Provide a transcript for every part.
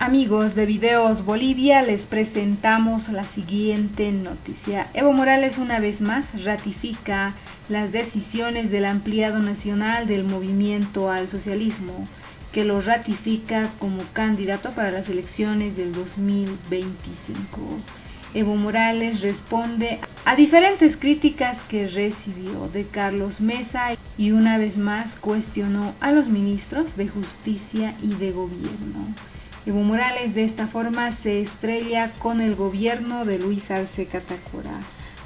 Amigos de Videos Bolivia, les presentamos la siguiente noticia. Evo Morales una vez más ratifica las decisiones del ampliado nacional del Movimiento al Socialismo, que lo ratifica como candidato para las elecciones del 2025. Evo Morales responde a diferentes críticas que recibió de Carlos Mesa y una vez más cuestionó a los ministros de Justicia y de Gobierno. Evo Morales de esta forma se estrella con el gobierno de Luis Arce Catacora,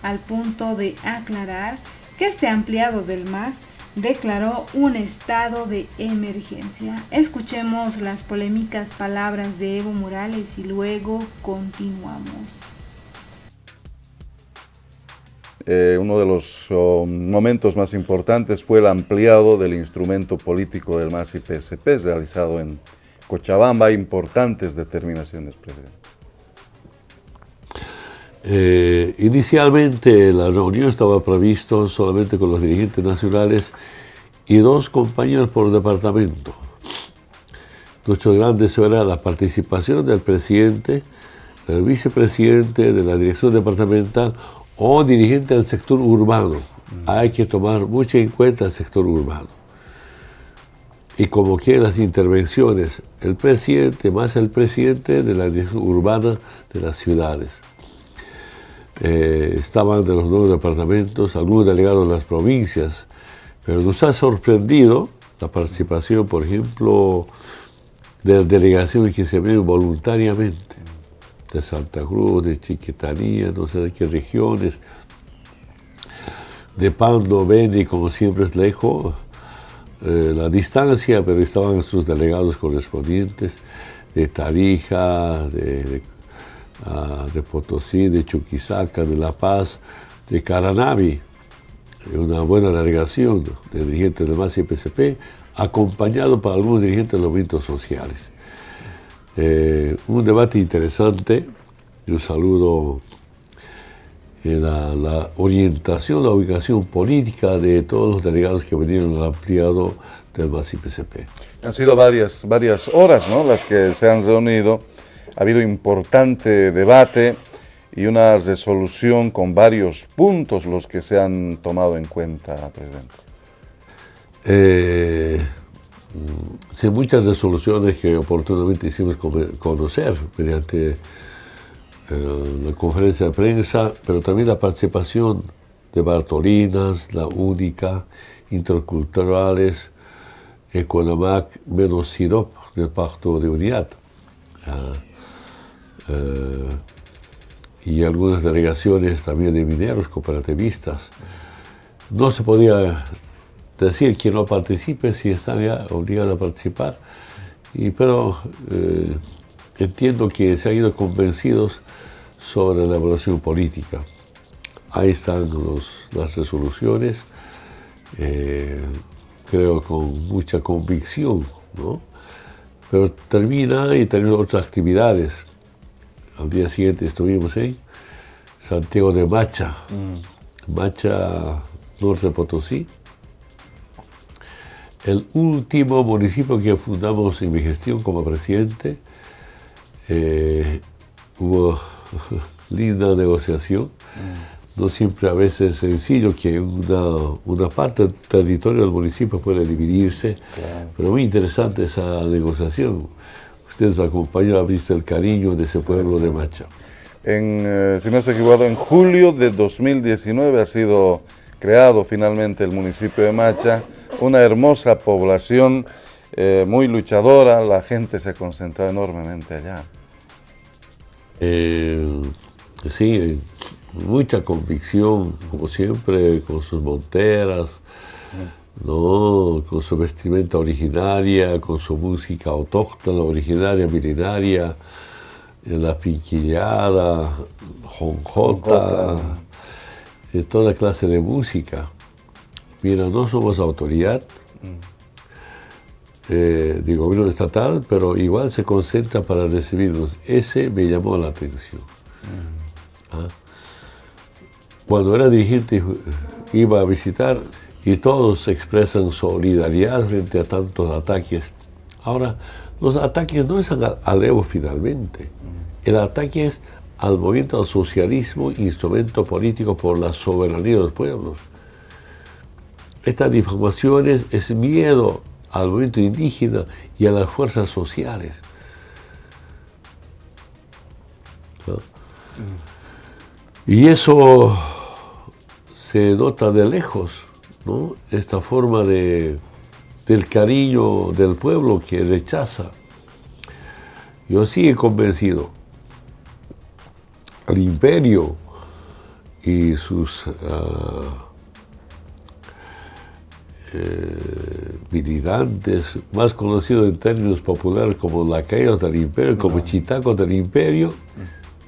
al punto de aclarar que este ampliado del MAS declaró un estado de emergencia. Escuchemos las polémicas palabras de Evo Morales y luego continuamos. Uno de los momentos más importantes fue el ampliado del instrumento político del MAS y PSP realizado en Cochabamba. Importantes determinaciones, presidente. Inicialmente la reunión estaba previsto solamente con los dirigentes nacionales y 2 compañeros por departamento. Nuestro gran deseo era la participación del presidente, del vicepresidente, de la dirección departamental o dirigente del sector urbano. Hay que tomar mucho en cuenta el sector urbano. Y como que las intervenciones, el presidente más el presidente de la dirección urbana de las ciudades. Estaban de los 9 departamentos, algunos delegados de las provincias, pero nos ha sorprendido la participación, por ejemplo, de las delegaciones que se ven voluntariamente, de Santa Cruz, de Chiquitanía, no sé de qué regiones, de Pando, Beni, como siempre es lejos, la distancia, pero estaban sus delegados correspondientes, de Tarija, de Potosí, de Chuquisaca, de La Paz, de Caranavi, una buena delegación de dirigentes de MAS y PSP, acompañado por algunos dirigentes de los movimientos sociales. Un debate interesante. Yo saludo la orientación, la ubicación política de todos los delegados que vinieron al ampliado del MAS y PSP. Han sido varias horas, ¿no?, las que se han reunido. Ha habido importante debate y una resolución con varios puntos los que se han tomado en cuenta, presidente. Sí, muchas resoluciones que oportunamente hicimos conocer mediante la conferencia de prensa, pero también la participación de Bartolinas, la Única, Interculturales, Econamac, menos SINOP del Pacto de Unidad. Y algunas delegaciones también de mineros cooperativistas. No se podía decir que no participe si están ya obligados a participar, pero entiendo que se han ido convencidos sobre la evaluación política. Ahí están las resoluciones, creo con mucha convicción, ¿no? Pero termina y tenemos otras actividades. Al día siguiente estuvimos en Santiago de Macha, Macha, Norte de Potosí. El último municipio que fundamos en mi gestión como presidente. Hubo linda negociación. No siempre a veces es sencillo que una parte del territorio del municipio pueda dividirse, claro. Pero muy interesante esa negociación. Ustedes acompañan, han visto el cariño de ese pueblo de Macha. Si no estoy equivocado, en julio de 2019 ha sido creado finalmente el municipio de Macha, una hermosa población, muy luchadora, la gente se ha concentrado enormemente allá. Sí, mucha convicción, como siempre, con sus monteras, ¿no?, con su vestimenta originaria, con su música autóctona, originaria, milenaria, la pinquillada, jonjota, toda clase de música. Mira, no somos autoridad de gobierno estatal, pero igual se concentra para recibirnos. Ese me llamó la atención. Cuando era dirigente iba a visitar y todos expresan solidaridad frente a tantos ataques Ahora, los ataques no es al Evo finalmente. El ataque es al movimiento al socialismo, instrumento político por la soberanía de los pueblos. Estas difamaciones es miedo al movimiento indígena y a las fuerzas sociales, ¿no? Y eso se nota de lejos, ¿no? Esta forma del cariño del pueblo que rechaza. Yo sigo convencido, el imperio y sus militantes, más conocidos en términos populares como lacayos del imperio, como chitacos del imperio,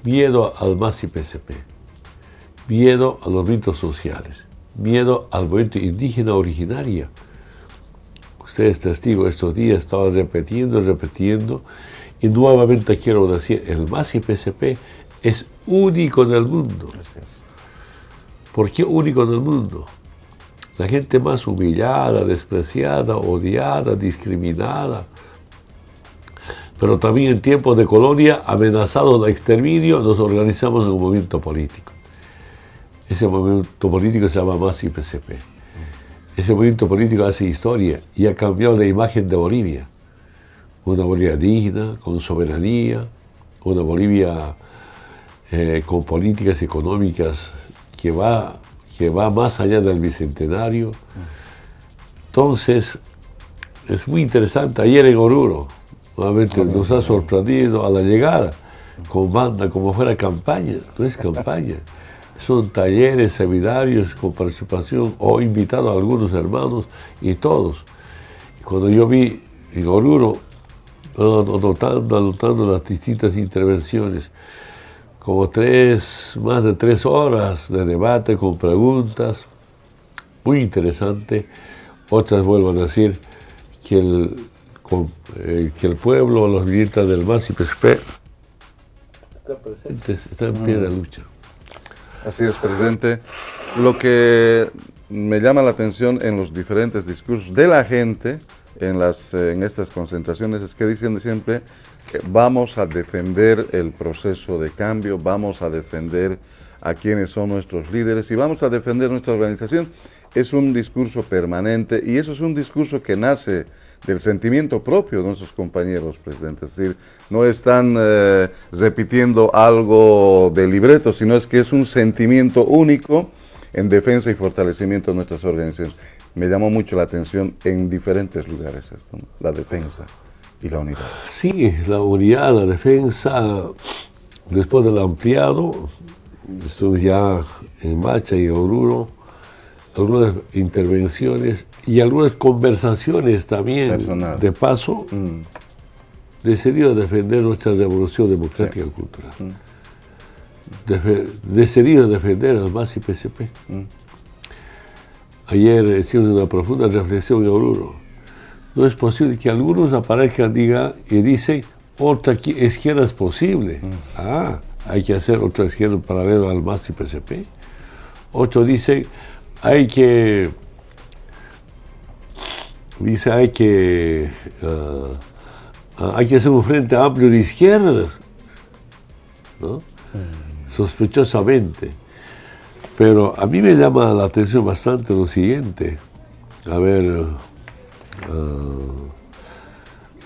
miedo al MAS y PCP, miedo a los ritos sociales, miedo al movimiento indígena originaria. Ustedes testigos estos días estaban repitiendo, y nuevamente quiero decir, el MAS y PCP es único en el mundo. ¿Por qué único en el mundo? La gente más humillada, despreciada, odiada, discriminada, pero también en tiempos de colonia, amenazados de exterminio, nos organizamos en un movimiento político. Ese movimiento político se llama MAS y PCP. Ese movimiento político hace historia y ha cambiado la imagen de Bolivia. Una Bolivia digna, con soberanía, una Bolivia con políticas económicas que va más allá del bicentenario. Entonces, es muy interesante. Ayer en Oruro, nuevamente nos ha sorprendido a la llegada, con banda, como fuera campaña. No es campaña, son talleres, seminarios con participación, o invitado a algunos hermanos y todos. Cuando yo vi en Oruro, anotando las distintas intervenciones, como más de 3 horas de debate con preguntas, muy interesante. Otras vuelvo a decir que el pueblo, los militantes del MAS y PCP están presentes, están en pie de lucha. Así es, presidente. Lo que me llama la atención en los diferentes discursos de la gente en estas concentraciones es que dicen siempre que vamos a defender el proceso de cambio, vamos a defender a quienes son nuestros líderes y vamos a defender nuestra organización. Es un discurso permanente y eso es un discurso que nace del sentimiento propio de nuestros compañeros, presidente. Es decir, no están repitiendo algo de libreto, sino es que es un sentimiento único en defensa y fortalecimiento de nuestras organizaciones. Me llamó mucho la atención en diferentes lugares esto, ¿no? La defensa y la unidad. Sí, la unidad, la defensa, después del ampliado, estuve ya en Macha y Oruro, algunas intervenciones y algunas conversaciones también personal. De paso, decidido defender nuestra revolución democrática y cultural. Decidido defender al MAS y PCP. Ayer hicimos una profunda reflexión en Oruro. No es posible que algunos aparezcan y dicen otra izquierda es posible. Hay que hacer otra izquierda paralela al MAS y PCP. Otros dicen hay que hacer un frente amplio de izquierdas, ¿no? Sospechosamente. Pero a mí me llama la atención bastante lo siguiente. A ver,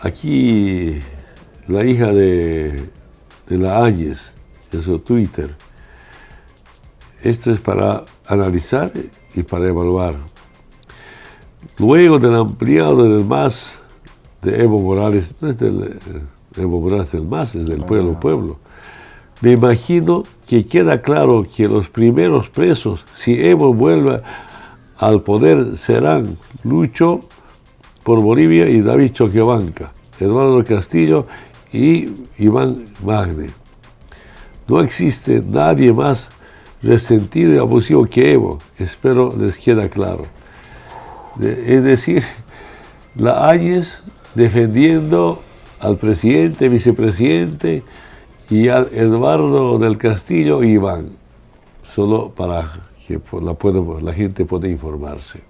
aquí la hija de la Áñez, en su Twitter. Esto es para analizar y para evaluar. Luego del ampliado del MAS de Evo Morales, no es del Evo Morales del MAS, es del pueblo. Me imagino que queda claro que los primeros presos, si Evo vuelve al poder, serán Lucho por Bolivia y David Choquebanca, Eduardo Castillo y Iván Magne. No existe nadie más resentido y abusivo que Evo, espero les queda claro. Es decir, la Áñez defendiendo al presidente, vicepresidente y a Eduardo del Castillo y Iván, solo para que la gente pueda informarse.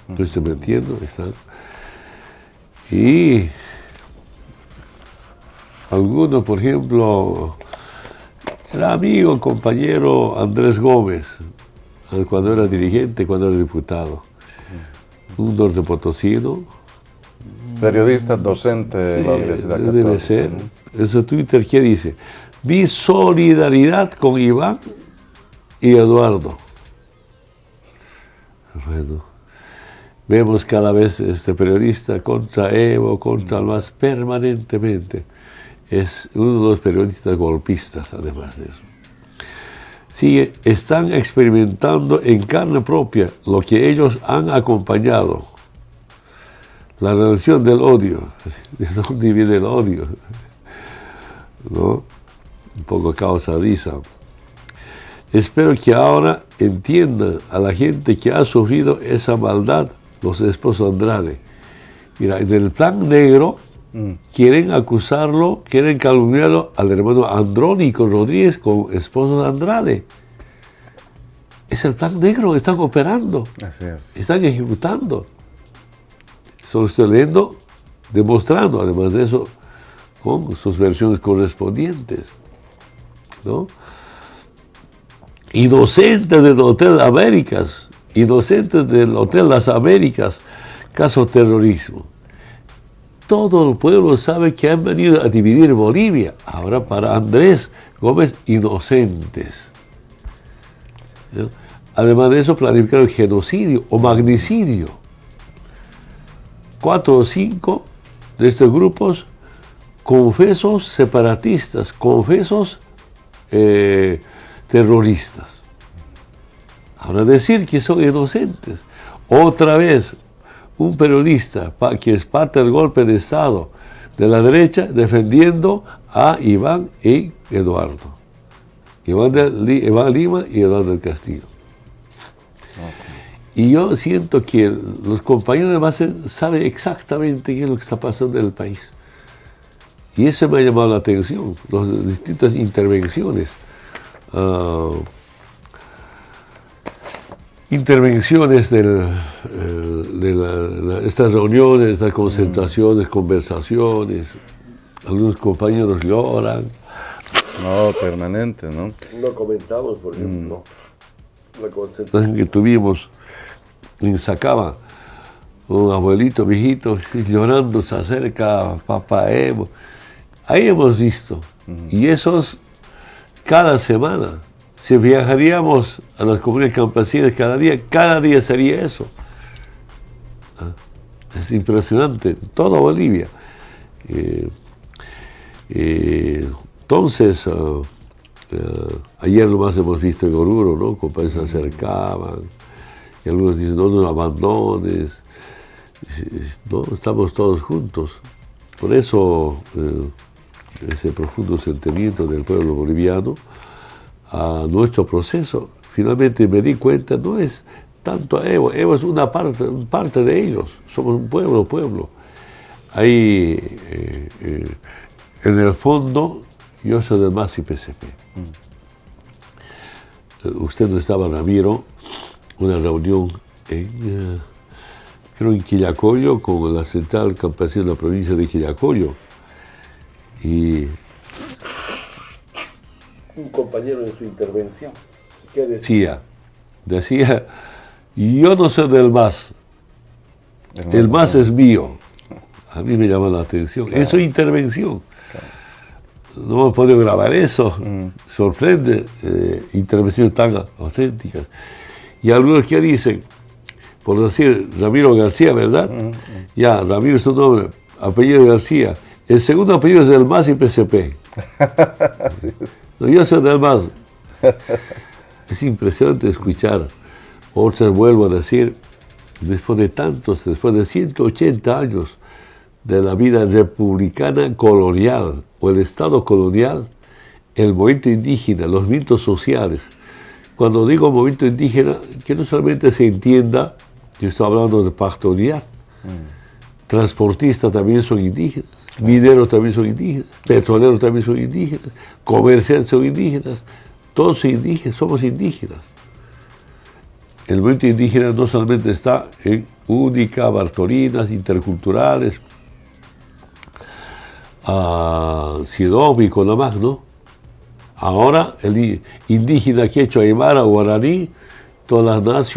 ¿No estoy mintiendo? Y algunos, por ejemplo, el amigo, compañero Andrés Gómez, cuando era dirigente, cuando era diputado, un norte potosino. Periodista, docente de la Universidad Católica. Debe ser. En su Twitter, ¿qué dice? Mi solidaridad con Iván y Eduardo. Bueno, vemos cada vez este periodista contra Evo, contra el MAS, permanentemente. Es uno de los periodistas golpistas, además de eso. Sí, están experimentando en carne propia lo que ellos han acompañado. La relación del odio. ¿De dónde viene el odio? ¿No? Un poco causa risa. Espero que ahora entiendan a la gente que ha sufrido esa maldad, los esposos Andrade. Mira, en el plan negro quieren acusarlo, quieren calumniarlo al hermano Andrónico Rodríguez con esposos de Andrade. Es el plan negro, están operando, Así es. están ejecutando. Solo estoy leyendo, demostrando, además de eso, con sus versiones correspondientes, ¿no? Inocentes del Hotel Américas, inocentes del Hotel Las Américas, caso terrorismo. Todo el pueblo sabe que han venido a dividir Bolivia. Ahora para Andrés Gómez, inocentes, ¿no? Además de eso, planificaron genocidio o magnicidio. 4 o 5 de estos grupos confesos separatistas, confesos terroristas. Ahora decir que son inocentes. Otra vez, un periodista que es parte del golpe de Estado de la derecha defendiendo a Iván y Eduardo. Iván Lima y Eduardo del Castillo. Y yo siento que los compañeros de base saben exactamente qué es lo que está pasando en el país. Y eso me ha llamado la atención, las distintas intervenciones. Intervenciones de estas reuniones, estas concentraciones, conversaciones. Algunos compañeros lloran. No, permanente, ¿no? No comentamos, por ejemplo, la concentración que tuvimos en Sacaba. Un abuelito viejito llorando, se acerca a Papá Evo. Ahí hemos visto. Y esos cada semana. Si viajaríamos a las comunidades campesinas cada día sería eso. Es impresionante, toda Bolivia. Entonces, ayer nomás hemos visto en Oruro, ¿no? Compañeros se acercaban, y algunos dicen, no nos abandones, ¿no? Estamos todos juntos. Por eso, ese profundo sentimiento del pueblo boliviano a nuestro proceso, finalmente me di cuenta, no es tanto a Evo, Evo es una parte de ellos, somos un pueblo. Ahí, en el fondo, yo soy del MAS y PCP. Usted no estaba, Ramiro, una reunión creo en Quillacollo, con la central campesina de la provincia de Quillacollo. Y un compañero en su intervención, ¿qué decía? Decía, yo no soy del MAS, el MAS es mío. A mí me llama la atención, claro. Es su intervención. Claro. No he podido grabar eso, sorprende, intervenciones tan auténticas. Y algunos que dicen, por decir Ramiro García, ¿verdad? Ya, Ramiro es su nombre, apellido García. El segundo apellido es del MAS y PCP. No, yo soy del MAS. Es impresionante escuchar. Otras vuelvo a decir, después de 180 años de la vida republicana colonial o el Estado colonial, el movimiento indígena, los movimientos sociales. Cuando digo movimiento indígena, que no solamente se entienda, yo estoy hablando de pactorial. Transportistas también son indígenas, mineros también son indígenas, petroleros también son indígenas, comerciantes son indígenas, todos son indígenas, somos indígenas. El movimiento indígena no solamente está en Única, Bartolinas, interculturales. a Sidón y Conamac, ¿no? Ahora el indígena quechua, aymara, guaraní, todas las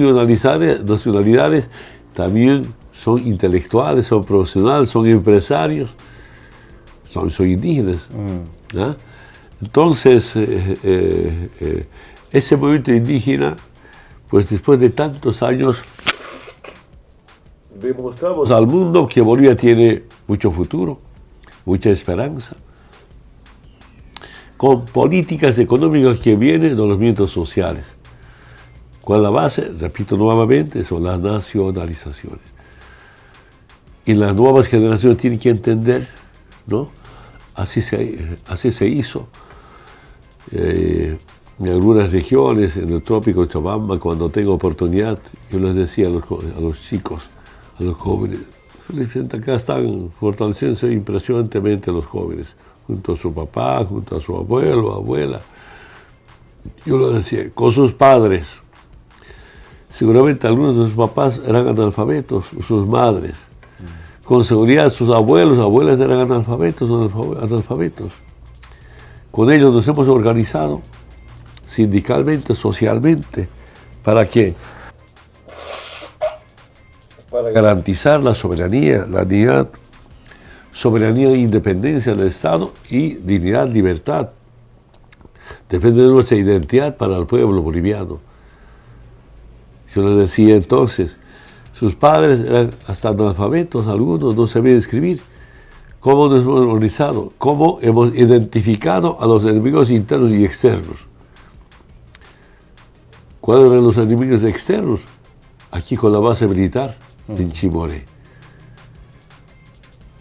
nacionalidades también son intelectuales, son profesionales, son empresarios, son indígenas. ¿Ah? Entonces, ese movimiento indígena, pues después de tantos años, demostramos al mundo que Bolivia tiene mucho futuro, mucha esperanza, con políticas económicas que vienen de los movimientos sociales. Con la base, repito nuevamente, son las nacionalizaciones. Y las nuevas generaciones tienen que entender, ¿no? Así se hizo. En algunas regiones, en el trópico de Chabamba, cuando tengo oportunidad, yo les decía a los chicos, a los jóvenes, acá están fortaleciéndose impresionantemente los jóvenes, junto a su papá, junto a su abuelo, abuela. Yo lo decía, con sus padres. Seguramente algunos de sus papás eran analfabetos, sus madres. Con seguridad sus abuelos, abuelas eran analfabetos. Con ellos nos hemos organizado sindicalmente, socialmente. ¿Para qué? Para garantizar la soberanía, la dignidad, soberanía e independencia del Estado y dignidad, libertad. Defender nuestra identidad para el pueblo boliviano. Yo les decía entonces, sus padres eran hasta analfabetos, algunos no sabían escribir. ¿Cómo nos hemos organizado? ¿Cómo hemos identificado a los enemigos internos y externos? ¿Cuáles eran los enemigos externos? Aquí con la base militar en Chimoré.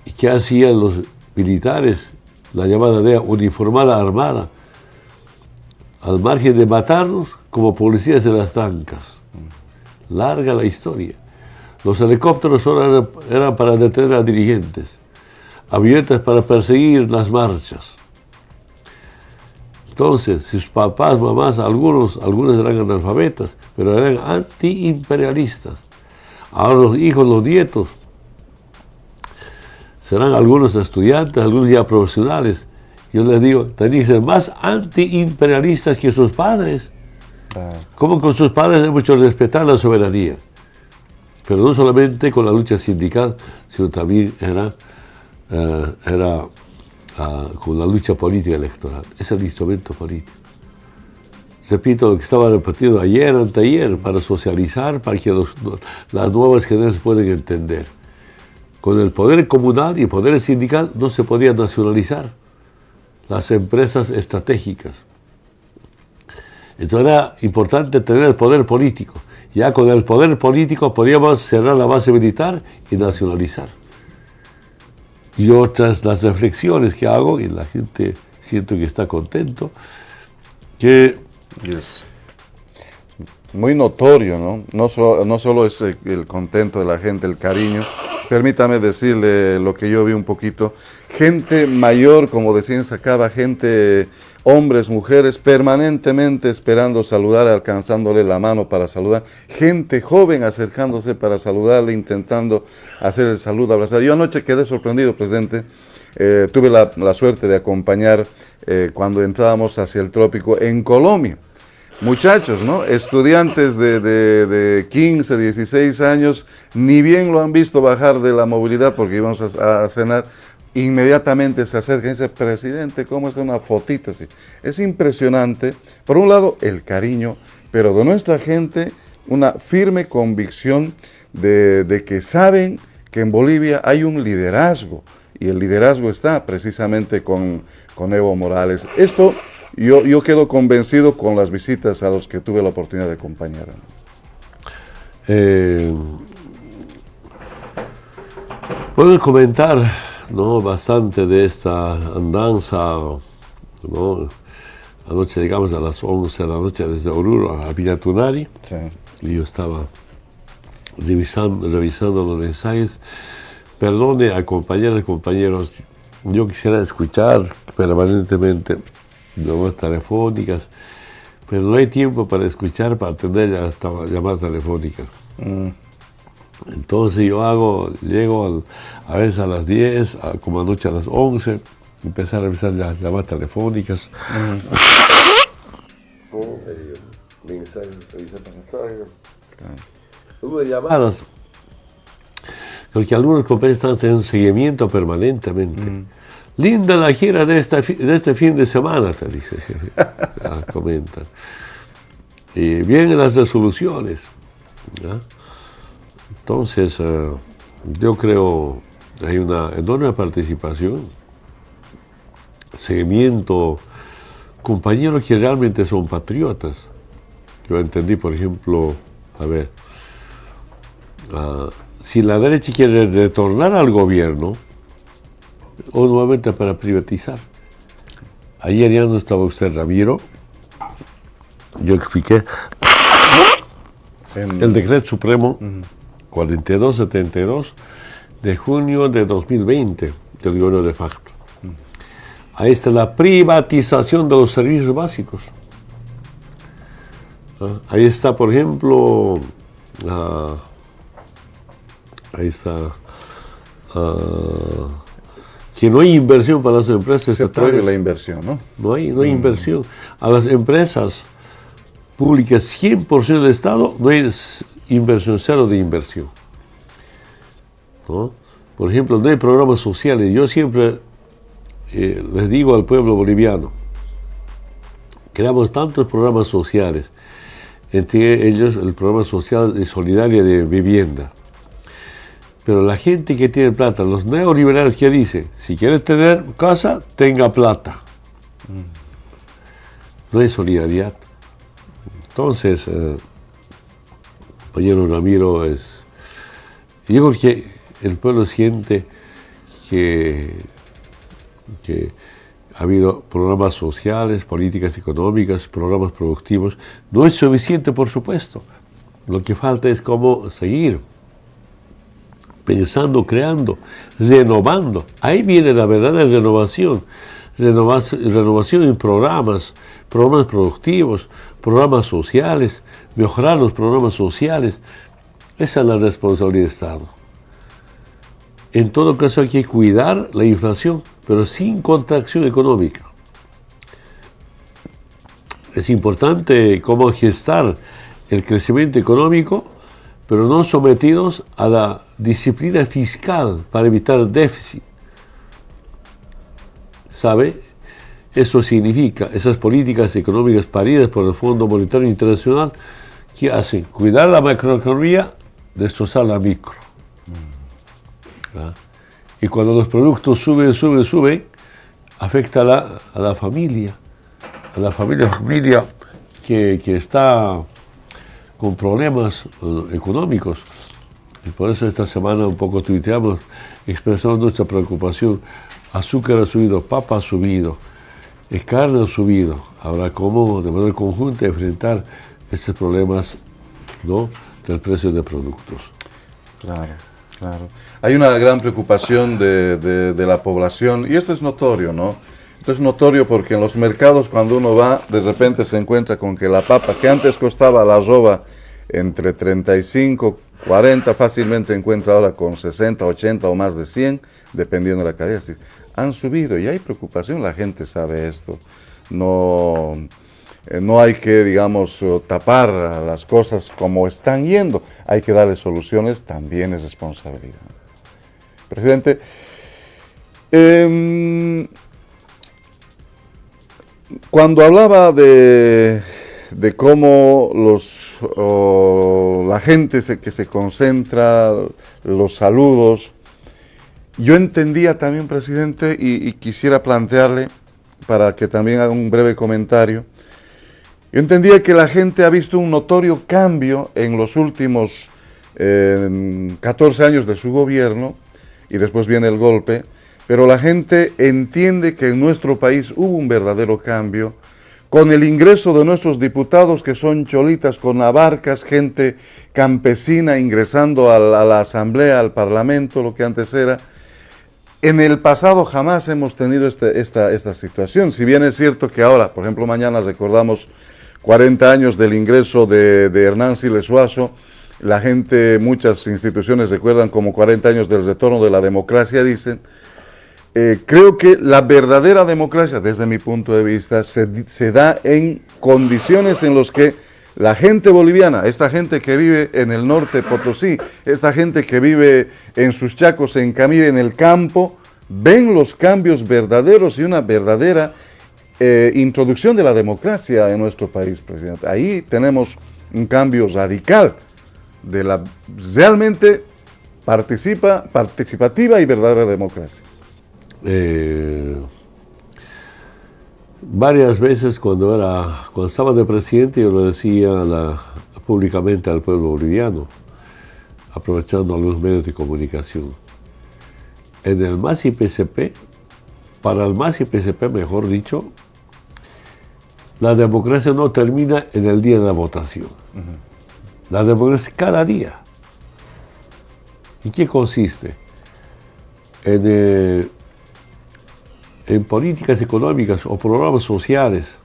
¿Y qué hacían los militares? La llamada DEA, uniformada armada, al margen de matarnos como policías en las trancas. Larga la historia. Los helicópteros solo eran para detener a dirigentes, avionetas para perseguir las marchas. Entonces, sus papás, mamás, algunos eran analfabetas, pero eran antiimperialistas. Ahora los hijos, los nietos, serán algunos estudiantes, algunos ya profesionales. Yo les digo, tenían que ser más antiimperialistas que sus padres. Como con sus padres hay mucho respetar la soberanía, pero no solamente con la lucha sindical, sino también era con la lucha política electoral. Es el instrumento político. Repito lo que estaba repitiendo ayer, anteayer, para socializar, para que las nuevas generaciones puedan entender. Con el poder comunal y el poder sindical no se podía nacionalizar las empresas estratégicas. Entonces era importante tener el poder político. Ya con el poder político podíamos cerrar la base militar y nacionalizar. Y otras las reflexiones que hago, y la gente siento que está contento, que es muy notorio, ¿no? No solo es el contento de la gente, el cariño. Permítame decirle lo que yo vi un poquito. Gente mayor, como decían, sacaba gente, hombres, mujeres, permanentemente esperando saludar, alcanzándole la mano para saludar. Gente joven acercándose para saludarle, intentando hacer el saludo, abrazar. Yo anoche quedé sorprendido, presidente. Tuve la suerte de acompañar cuando entrábamos hacia el trópico en Colombia. Muchachos, ¿no? Estudiantes de 15, 16 años, ni bien lo han visto bajar de la movilidad porque íbamos a cenar, inmediatamente se acercan y dicen, presidente, ¿cómo es una fotita así? Es impresionante, por un lado, el cariño, pero de nuestra gente, una firme convicción de que saben que en Bolivia hay un liderazgo, y el liderazgo está precisamente con Evo Morales. Esto yo quedo convencido con las visitas a los que tuve la oportunidad de acompañar. Puedo comentar, ¿no?, bastante de esta andanza, ¿no? Anoche llegamos a las 11 de la noche desde Oruro a Villa Tunari. Sí. Y yo estaba revisando los ensayos. Perdone a compañeras y compañeros, yo quisiera escuchar permanentemente llamadas telefónicas, pero no hay tiempo para escuchar, para atender hasta llamadas telefónicas. Entonces yo llego a veces a las 10, como anoche a las 11, empezar a revisar las llamadas telefónicas. Mensajes, hubo llamadas, porque algunos compañeros están haciendo un seguimiento permanentemente. Linda la gira de este fin de semana, te dice el jefe. Comenta. Y vienen las resoluciones. ¿Ya? Entonces, yo creo que hay una enorme participación, seguimiento, compañeros que realmente son patriotas. Yo entendí, por ejemplo, si la derecha quiere retornar al gobierno, o nuevamente para privatizar. Ayer ya no estaba usted, Ramiro. Yo expliqué el decreto supremo 4272 de junio de 2020 del gobierno de facto. Ahí está la privatización de los servicios básicos. Ahí está, por ejemplo, ahí está que no hay inversión para las empresas estatales. Se prohíbe la inversión, ¿no? No hay inversión. A las empresas públicas 100% del Estado no hay inversión, cero de inversión, ¿no? Por ejemplo, no hay programas sociales. Yo siempre les digo al pueblo boliviano, creamos tantos programas sociales, entre ellos el programa social y solidario de vivienda. Pero la gente que tiene plata, los neoliberales que dicen, si quiere tener casa, tenga plata. No hay solidaridad. Entonces, compañero Ramiro, yo creo que el pueblo siente que ha habido programas sociales, políticas económicas, programas productivos. No es suficiente, por supuesto. Lo que falta es cómo seguir pensando, creando, renovando. Ahí viene la verdadera renovación. Renovación en programas productivos, programas sociales, mejorar los programas sociales. Esa es la responsabilidad del Estado. En todo caso hay que cuidar la inflación, pero sin contracción económica. Es importante cómo gestar el crecimiento económico, pero no sometidos a la disciplina fiscal para evitar déficit. ¿Sabe? Eso significa esas políticas económicas paridas por el Fondo Monetario Internacional que hacen cuidar la macroeconomía, destrozar la micro. ¿Ah? Y cuando los productos suben, afecta a la familia que está con problemas económicos. Y por eso esta semana un poco tuiteamos, expresamos nuestra preocupación. Azúcar ha subido, papa ha subido, carne ha subido. Ahora, ¿cómo de manera conjunta enfrentar estos problemas, ¿no?, del precio de productos? Claro. Hay una gran preocupación de la población, y esto es notorio, ¿no? Esto es notorio porque en los mercados, cuando uno va, de repente se encuentra con que la papa, que antes costaba la arroba entre 35, 40, fácilmente encuentra ahora con 60, 80 o más de 100, dependiendo de la calidad. Es decir, han subido y hay preocupación, la gente sabe esto. No hay que, digamos, tapar las cosas como están yendo, hay que darle soluciones, también es responsabilidad. Presidente, cuando hablaba de cómo la gente que se concentra, los saludos, yo entendía también, presidente, y quisiera plantearle, para que también haga un breve comentario, yo entendía que la gente ha visto un notorio cambio en los últimos 14 años de su gobierno, y después viene el golpe, pero la gente entiende que en nuestro país hubo un verdadero cambio, con el ingreso de nuestros diputados que son cholitas con abarcas, gente campesina ingresando a la asamblea, al parlamento, lo que antes era. En el pasado jamás hemos tenido esta situación, si bien es cierto que ahora, por ejemplo, mañana recordamos 40 años del ingreso de Hernán Siles Suazo, la gente, muchas instituciones recuerdan como 40 años del retorno de la democracia, dicen. creo que la verdadera democracia, desde mi punto de vista, se da en condiciones en las que la gente boliviana, esta gente que vive en el norte Potosí, esta gente que vive en sus chacos, en Camiri, en el campo, ven los cambios verdaderos y una verdadera introducción de la democracia en nuestro país, presidente. Ahí tenemos un cambio radical de la realmente participativa y verdadera democracia. Varias veces cuando estaba de presidente yo lo decía públicamente al pueblo boliviano, aprovechando algunos medios de comunicación. En el MAS y PSP, para el MAS y PSP, mejor dicho, la democracia no termina en el día de la votación. La democracia cada día. ¿En qué consiste? En políticas económicas o programas sociales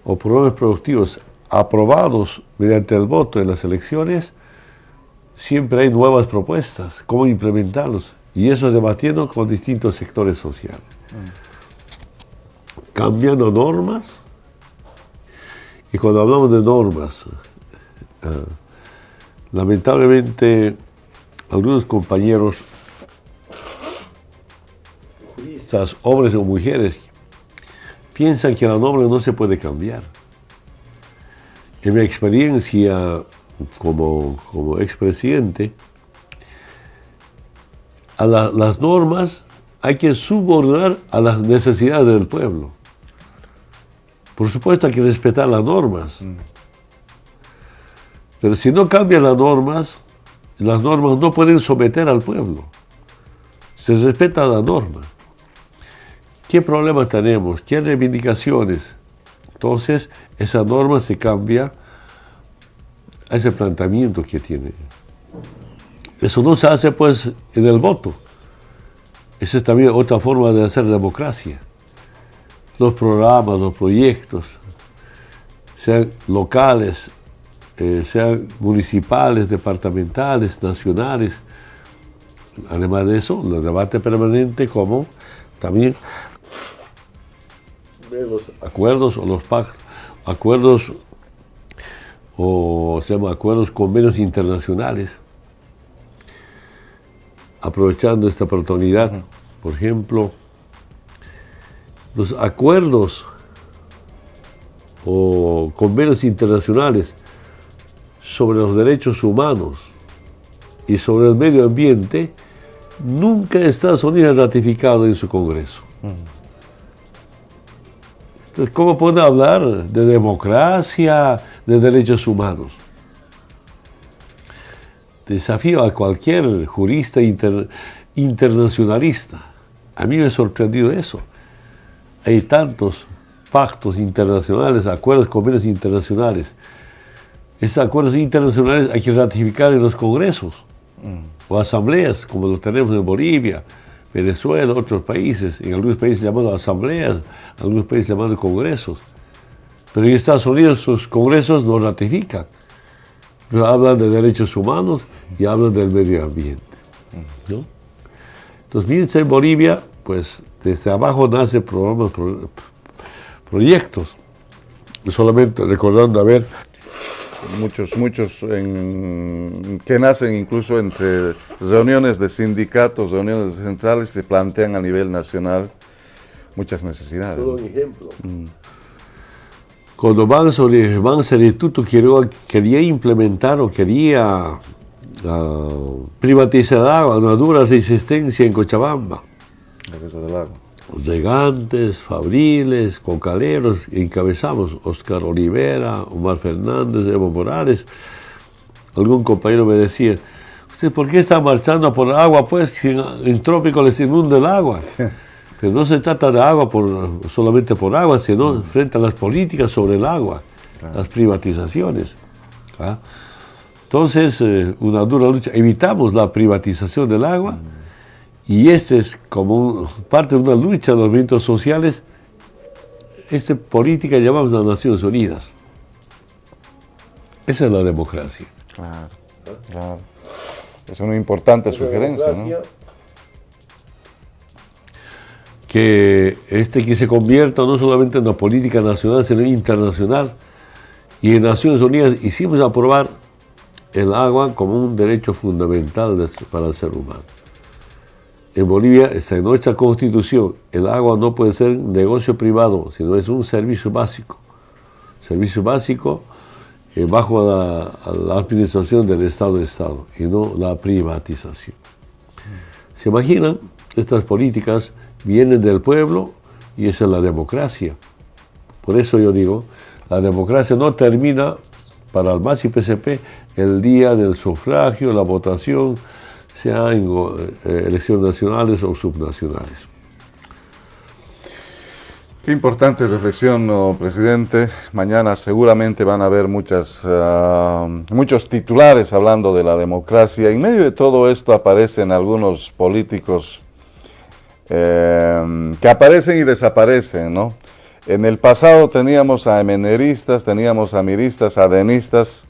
o programas productivos aprobados mediante el voto en las elecciones, siempre hay nuevas propuestas, cómo implementarlos, y eso debatiendo con distintos sectores sociales. Cambiando normas, y cuando hablamos de normas, lamentablemente algunos compañeros, juristas, hombres o mujeres, piensan que la norma no se puede cambiar. En mi experiencia como expresidente, a las normas hay que subordinar a las necesidades del pueblo. Por supuesto hay que respetar las normas, pero si no cambian las normas no pueden someter al pueblo. Se respeta la norma. ¿Qué problemas tenemos? ¿Qué reivindicaciones? Entonces, esa norma se cambia a ese planteamiento que tiene. Eso no se hace, pues, en el voto. Esa es también otra forma de hacer democracia. Los programas, los proyectos, sean locales, sean municipales, departamentales, nacionales. Además de eso, el debate permanente, como también los acuerdos o los pactos, acuerdos o se llama acuerdos, convenios internacionales, aprovechando esta oportunidad. Por ejemplo, los acuerdos o convenios internacionales sobre los derechos humanos y sobre el medio ambiente, nunca Estados Unidos ha ratificado en su Congreso. Entonces, ¿cómo puede hablar de democracia, de derechos humanos? Desafío a cualquier jurista internacionalista. A mí me ha sorprendido eso. Hay tantos pactos internacionales, acuerdos, convenios internacionales. Esos acuerdos internacionales hay que ratificar en los congresos o asambleas, como los tenemos en Bolivia, Venezuela, otros países. En algunos países llamados asambleas, en algunos países llamados congresos. Pero en Estados Unidos sus congresos no ratifican. Pero hablan de derechos humanos y hablan del medio ambiente, ¿no? Entonces, fíjense, en Bolivia, pues desde abajo nacen programas, proyectos. Solamente recordando, a ver, muchos que nacen incluso entre reuniones de sindicatos, reuniones centrales que plantean a nivel nacional muchas necesidades. Todo un ejemplo. Cuando Banserituto quería implementar o quería privatizar el agua, una dura resistencia en Cochabamba. La Casa del Agua. Los Gigantes, Fabriles, Cocaleros, encabezamos Oscar Olivera, Omar Fernández, Evo Morales. Algún compañero me decía, ¿usted por qué está marchando por agua? Pues si en trópico les inunda el agua. Pero no se trata de agua solamente por agua, sino frente a las políticas sobre el agua, las privatizaciones. ¿Ah? Entonces, una dura lucha. Evitamos la privatización del agua. Y este es como parte de una lucha de los movimientos sociales. Esta política llamamos las Naciones Unidas. Esa es la democracia. Claro, claro. Es una importante sugerencia, ¿no? que se convierta no solamente en una política nacional, sino internacional. Y en Naciones Unidas hicimos aprobar el agua como un derecho fundamental para el ser humano. En Bolivia, está en nuestra Constitución, el agua no puede ser un negocio privado, sino es un servicio básico. Servicio básico bajo la administración del Estado de Estado y no la privatización. ¿Se imaginan? Estas políticas vienen del pueblo y esa es la democracia. Por eso yo digo, la democracia no termina para el MAS y PCP el día del sufragio, la votación, sea en elecciones nacionales o subnacionales. Qué importante reflexión, ¿no, presidente? Mañana seguramente van a haber muchos titulares hablando de la democracia. En medio de todo esto aparecen algunos políticos que aparecen y desaparecen, ¿no? En el pasado teníamos a MNRistas, teníamos a miristas, adenistas,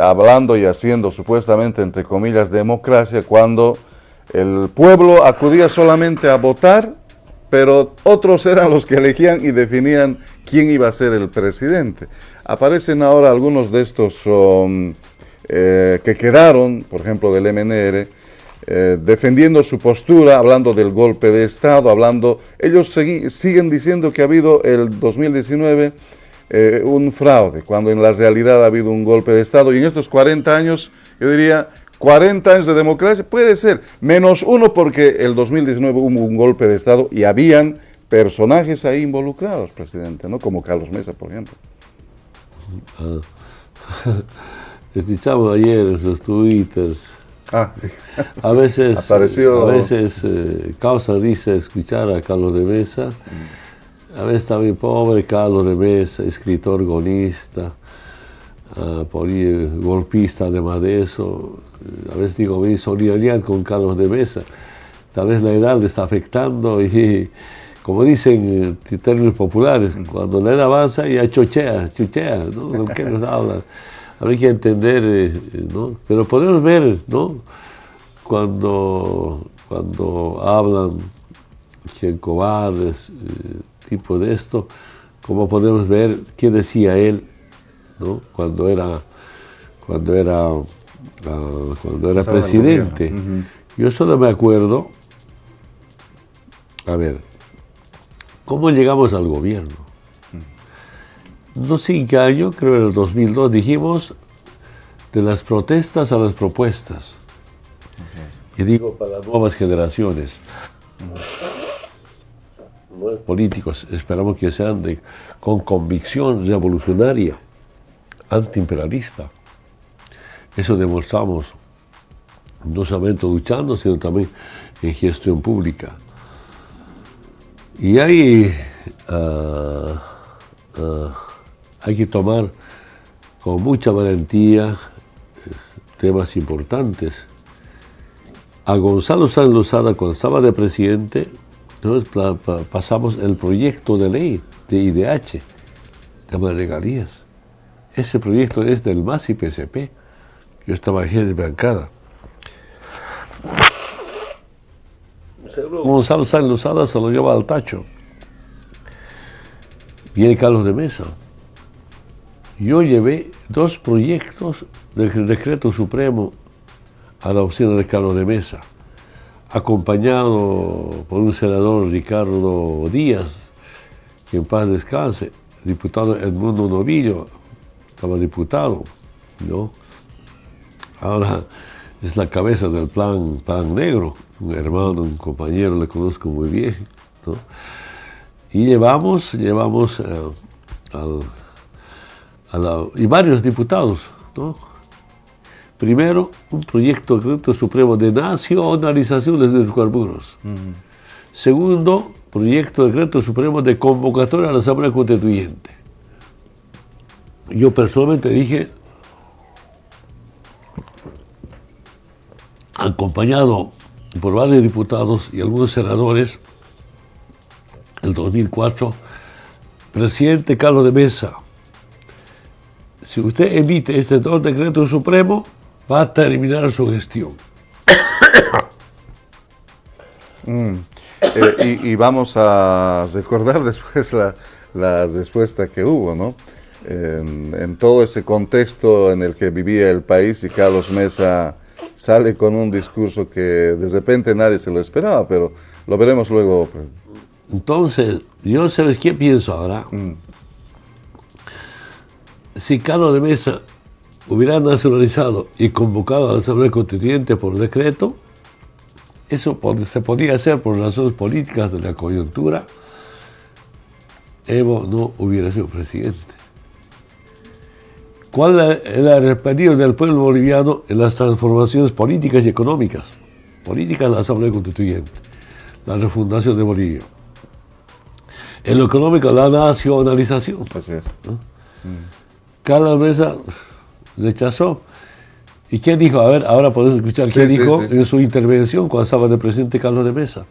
hablando y haciendo supuestamente, entre comillas, democracia, cuando el pueblo acudía solamente a votar, pero otros eran los que elegían y definían quién iba a ser el presidente. Aparecen ahora algunos de estos que quedaron, por ejemplo, del MNR, defendiendo su postura, hablando del golpe de Estado, ellos siguen diciendo que ha habido el 2019 un fraude, cuando en la realidad ha habido un golpe de Estado, y en estos 40 años, yo diría, 40 años de democracia, puede ser, menos uno porque el 2019 hubo un golpe de Estado y habían personajes ahí involucrados, presidente, ¿no? Como Carlos Mesa, por ejemplo. Escuchamos ayer en sus twitters. Sí. A veces, apareció... causa risa escuchar a Carlos de Mesa. A veces también pobre Carlos de Mesa, escritor gonista, golpista además de eso. A veces digo, mi solidaridad con Carlos de Mesa. Tal vez la edad le está afectando y, como dicen en términos populares, cuando la edad avanza ya chuchea, ¿no? ¿Qué nos habla? Habría que entender, ¿no? Pero podemos ver, ¿no? Cuando hablan que cobardes, tipo de esto, como podemos ver qué decía él, ¿no? Cuando era presidente. Yo solo me acuerdo, a ver, ¿cómo llegamos al gobierno? Unos 5 años, creo en el 2002, dijimos de las protestas a las propuestas. Y digo para las nuevas generaciones. Nuevos políticos, esperamos que sean con convicción revolucionaria, antiimperialista. Eso demostramos, no solamente luchando, sino también en gestión pública. Y hay que tomar con mucha valentía temas importantes. A Gonzalo Sáenz Lozada, cuando estaba de presidente, entonces pasamos el proyecto de ley de IDH, tema de regalías. Ese proyecto es del MAS y PCP. Yo estaba aquí de bancada. Gonzalo Sáenz Lozada se lo lleva al tacho. Viene Carlos de Mesa. Yo llevé 2 proyectos del decreto supremo a la oficina de Carlos de Mesa, acompañado por un senador, Ricardo Díaz, que en paz descanse, diputado Edmundo Novillo, estaba diputado, ¿no? Ahora es la cabeza del Plan Negro, un hermano, un compañero, le conozco muy bien, ¿no? Y llevamos y varios diputados, ¿no? Primero, un proyecto de decreto supremo de nacionalización de hidrocarburos. Segundo, proyecto de decreto supremo de convocatoria a la Asamblea Constituyente. Yo personalmente dije, acompañado por varios diputados y algunos senadores, el 2004, presidente Carlos de Mesa, si usted emite este 2 decretos supremos, va a terminar su gestión. Y vamos a recordar después la respuesta que hubo, ¿no? En todo ese contexto en el que vivía el país, y Carlos Mesa sale con un discurso que de repente nadie se lo esperaba, pero lo veremos luego. Pues. Entonces, yo sabes qué pienso ahora. Si Carlos de Mesa hubiera nacionalizado y convocado a la Asamblea Constituyente por decreto, eso se podía hacer por razones políticas de la coyuntura, Evo no hubiera sido presidente. ¿Cuál era el pedido del pueblo boliviano en las transformaciones políticas y económicas? Políticas de la Asamblea Constituyente, la refundación de Bolivia. En lo económico, la nacionalización. Así es. ¿No? Carlos Mesa rechazó. ¿Y qué dijo? A ver, ahora podemos escuchar qué dijo en su intervención cuando estaba de presidente Carlos de Mesa.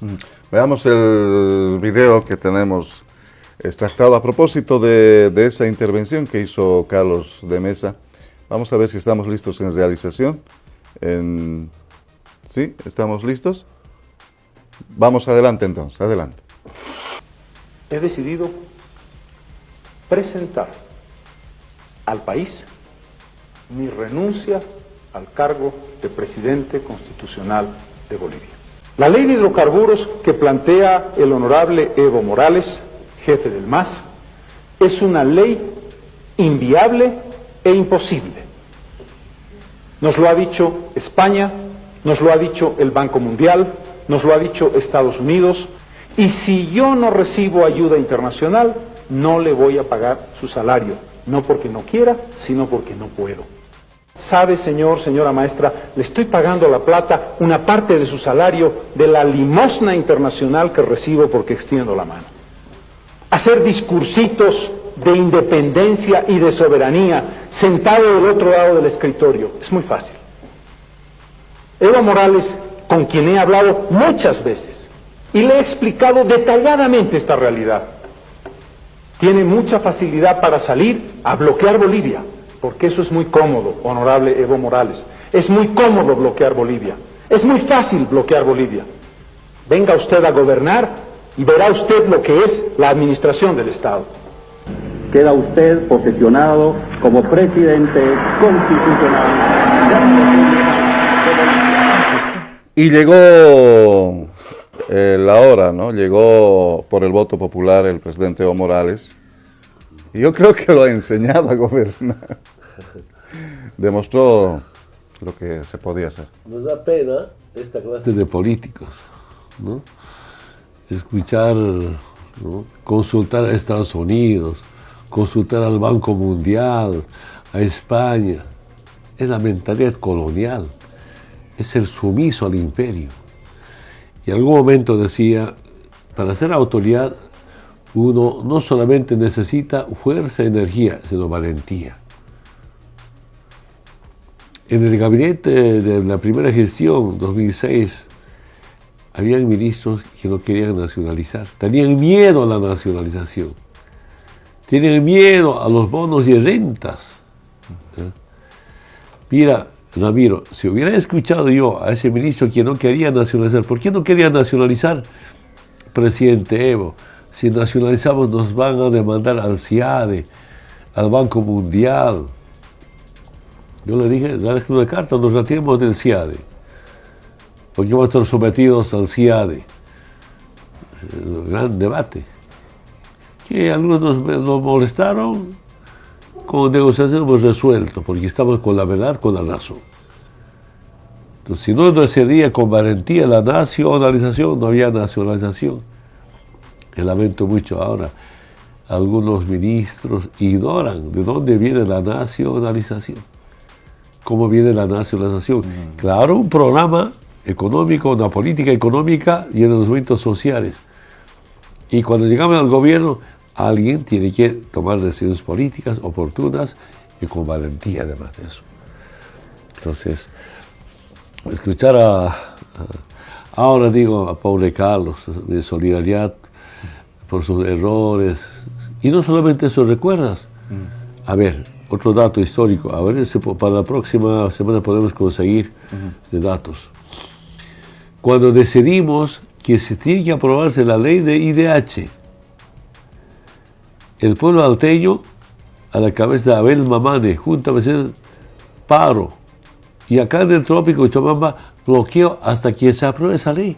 Veamos el video que tenemos extractado a propósito de esa intervención que hizo Carlos de Mesa. Vamos a ver si estamos listos en realización. ¿Sí? ¿Estamos listos? Vamos adelante entonces, adelante. He decidido presentar al país mi renuncia al cargo de presidente constitucional de Bolivia. La ley de hidrocarburos que plantea el honorable Evo Morales, jefe del MAS, es una ley inviable e imposible. Nos lo ha dicho España, nos lo ha dicho el Banco Mundial, nos lo ha dicho Estados Unidos, y si yo no recibo ayuda internacional, no le voy a pagar su salario, no porque no quiera, sino porque no puedo. Sabe, señor, señora maestra, le estoy pagando a La Plata una parte de su salario de la limosna internacional que recibo porque extiendo la mano. Hacer discursitos de independencia y de soberanía sentado del otro lado del escritorio es muy fácil. Evo Morales, con quien he hablado muchas veces y le he explicado detalladamente esta realidad, tiene mucha facilidad para salir a bloquear Bolivia, porque eso es muy cómodo, honorable Evo Morales. Es muy cómodo bloquear Bolivia. Es muy fácil bloquear Bolivia. Venga usted a gobernar y verá usted lo que es la administración del Estado. Queda usted posesionado como presidente constitucional. Y llegó la hora, ¿no? Llegó por el voto popular el presidente Evo Morales. Y yo creo que lo ha enseñado a gobernar. Demostró lo que se podía hacer. Nos da pena esta clase de políticos, ¿no? Escuchar, ¿no? Consultar a Estados Unidos, consultar al Banco Mundial, a España. Es la mentalidad colonial, es ser sumiso al imperio. Y en algún momento decía, para ser autoridad, uno no solamente necesita fuerza y energía, sino valentía. En el gabinete de la primera gestión, 2006, habían ministros que no querían nacionalizar, tenían miedo a la nacionalización, tienen miedo a los bonos y rentas. Mira, Ramiro, si hubiera escuchado yo a ese ministro que no quería nacionalizar, ¿por qué no quería nacionalizar, presidente Evo? Si nacionalizamos nos van a demandar al CIADE, al Banco Mundial. Yo le dije, dale una carta, nos retiremos del CIADE, porque vamos a estar sometidos al CIADE. Gran debate. Que algunos nos molestaron, con negociación hemos resuelto, porque estamos con la verdad, con la razón. Entonces, si no decidía con valentía la nacionalización, no había nacionalización. Y lamento mucho ahora, algunos ministros ignoran de dónde viene la nacionalización. ¿Cómo viene la nacionalización? Claro, un programa económico, una política económica y en los movimientos sociales. Y cuando llegamos al gobierno, alguien tiene que tomar decisiones políticas oportunas y con valentía además de eso. Entonces, escuchar ahora digo a pobre Carlos, de solidaridad por sus errores, y no solamente eso, ¿recuerdas? A ver, otro dato histórico, a ver si para la próxima semana podemos conseguir de datos. Cuando decidimos que se tiene que aprobarse la ley de IDH. El pueblo alteño, a la cabeza de Abel Mamane, junto a veces paro. Y acá en el trópico de Cochabamba, bloqueo hasta que se apruebe esa ley.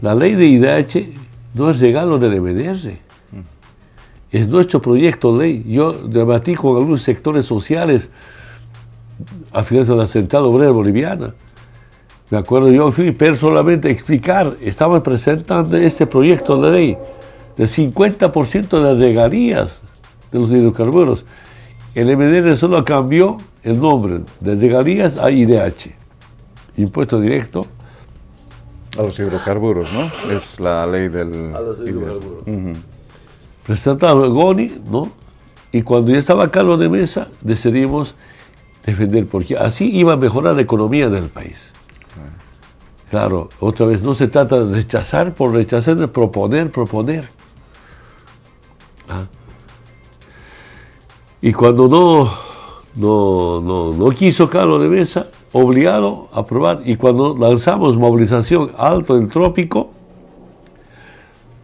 La ley de IDH no es regalo del MNR. Es nuestro proyecto de ley. Yo debatí con algunos sectores sociales afiliados a la Central Obrera Boliviana. Me acuerdo, yo fui personalmente a explicar, estaban presentando este proyecto de ley del 50% de las regalías de los hidrocarburos. El MNR solo cambió el nombre de regalías a IDH, impuesto directo a los hidrocarburos, ¿no? Es la ley del... A los hidrocarburos. Presentaba Goni, ¿no? Y cuando ya estaba Carlos de Mesa, decidimos defender, porque así iba a mejorar la economía del país. Claro, otra vez, no se trata de rechazar por rechazar, de proponer. ¿Ah? Y cuando no quiso Carlos de Mesa, obligado a aprobar. Y cuando lanzamos movilización Alto del Trópico,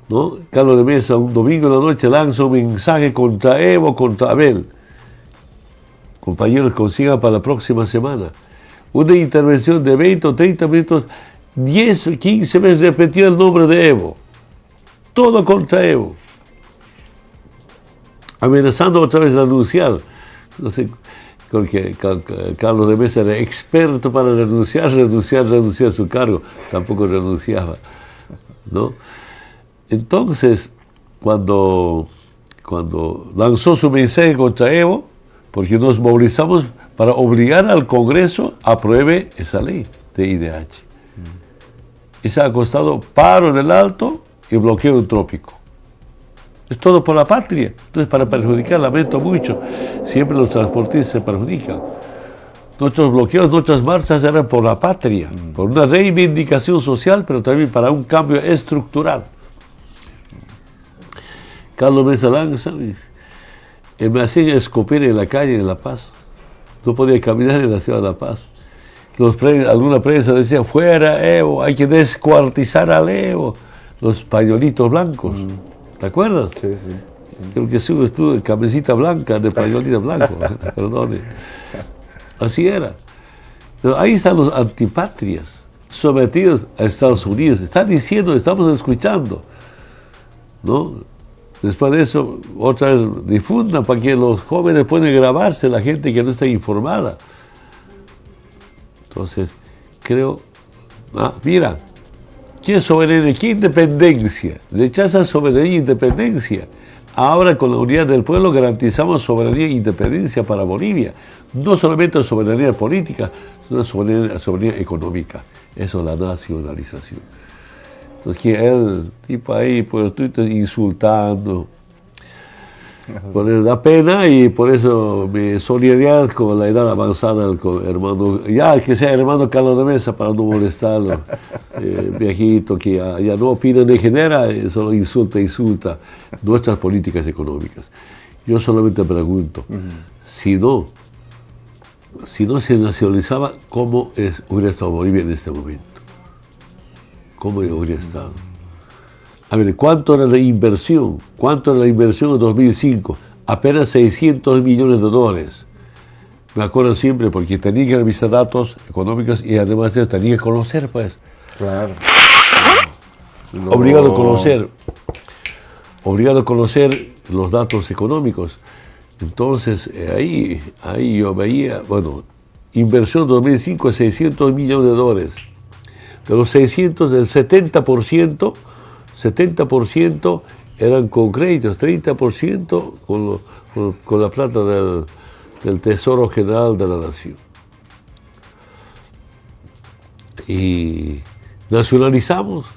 ¿no? Carlos de Mesa, un domingo en la noche, lanza un mensaje contra Evo, contra Abel. Compañeros, consigan para la próxima semana una intervención de 20 o 30 minutos, 10 o 15 veces repetió el nombre de Evo. Todo contra Evo. Amenazando otra vez renunciar. No sé, porque Carlos de Mesa era experto para renunciar a su cargo. Tampoco renunciaba, ¿no? Entonces, cuando lanzó su mensaje contra Evo, porque nos movilizamos para obligar al Congreso a apruebe esa ley de IDH. Y se ha costado paro en el Alto y bloqueo en el Trópico. Es todo por la patria. Entonces, para perjudicar, lamento mucho, siempre los transportistas se perjudican. Nuestros bloqueos, nuestras marchas eran por la patria, por una reivindicación social, pero también para un cambio estructural. Carlos Mesa lanza, me hacían escupir en la calle en La Paz. No podía caminar en la ciudad de La Paz. Alguna prensa decía, fuera Evo, hay que descuartizar al Evo. Los pañuelitos blancos. ¿Te acuerdas? Sí, sí. Creo que sí, estuvo de camisita blanca, de pañuelito blanco. Perdone. Así era. Pero ahí están los antipatrias, sometidos a Estados Unidos. Están diciendo, estamos escuchando, ¿no? Después de eso, otra vez difundan para que los jóvenes puedan grabarse, la gente que no está informada. Entonces, creo, mira, ¿qué soberanía? ¿Qué independencia? Rechazan soberanía e independencia. Ahora con la unidad del pueblo garantizamos soberanía e independencia para Bolivia. No solamente soberanía política, sino soberanía económica. Eso es la nacionalización. Entonces, que el tipo ahí por Twitter insultando, da pena, y por eso mi solidaridad con la edad avanzada del hermano, ya que sea hermano Carlos de Mesa para no molestarlo, viejito que ya no opina ni genera, solo insulta nuestras políticas económicas. Yo solamente pregunto, si no se nacionalizaba, ¿cómo hubiera estado Bolivia en este momento? ¿Cómo hubiera estado? A ver, ¿cuánto era la inversión? ¿Cuánto era la inversión en 2005? Apenas $600 millones. Me acuerdo siempre porque tenía que revisar datos económicos y además tenía que conocer, pues. Claro. Obligado a conocer los datos económicos. Entonces, ahí yo veía, bueno, inversión en 2005, $600 millones. De los 600, el 70% eran con créditos, 30% con la plata del Tesoro General de la Nación. Y nacionalizamos,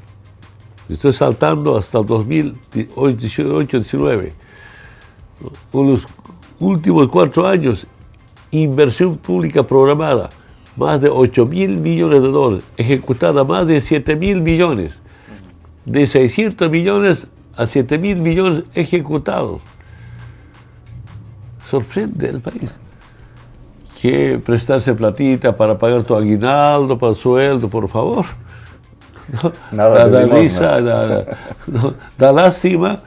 estoy saltando hasta el 2018-19. Con los últimos 4 años, inversión pública programada, más de $8.000 millones, ejecutada más de 7.000 millones. De 600 millones a 7.000 millones ejecutados. Sorprende el país. que prestarse platita para pagar tu aguinaldo, para el sueldo, por favor. ¿No? Nada de da risa, limosnas. da lástima.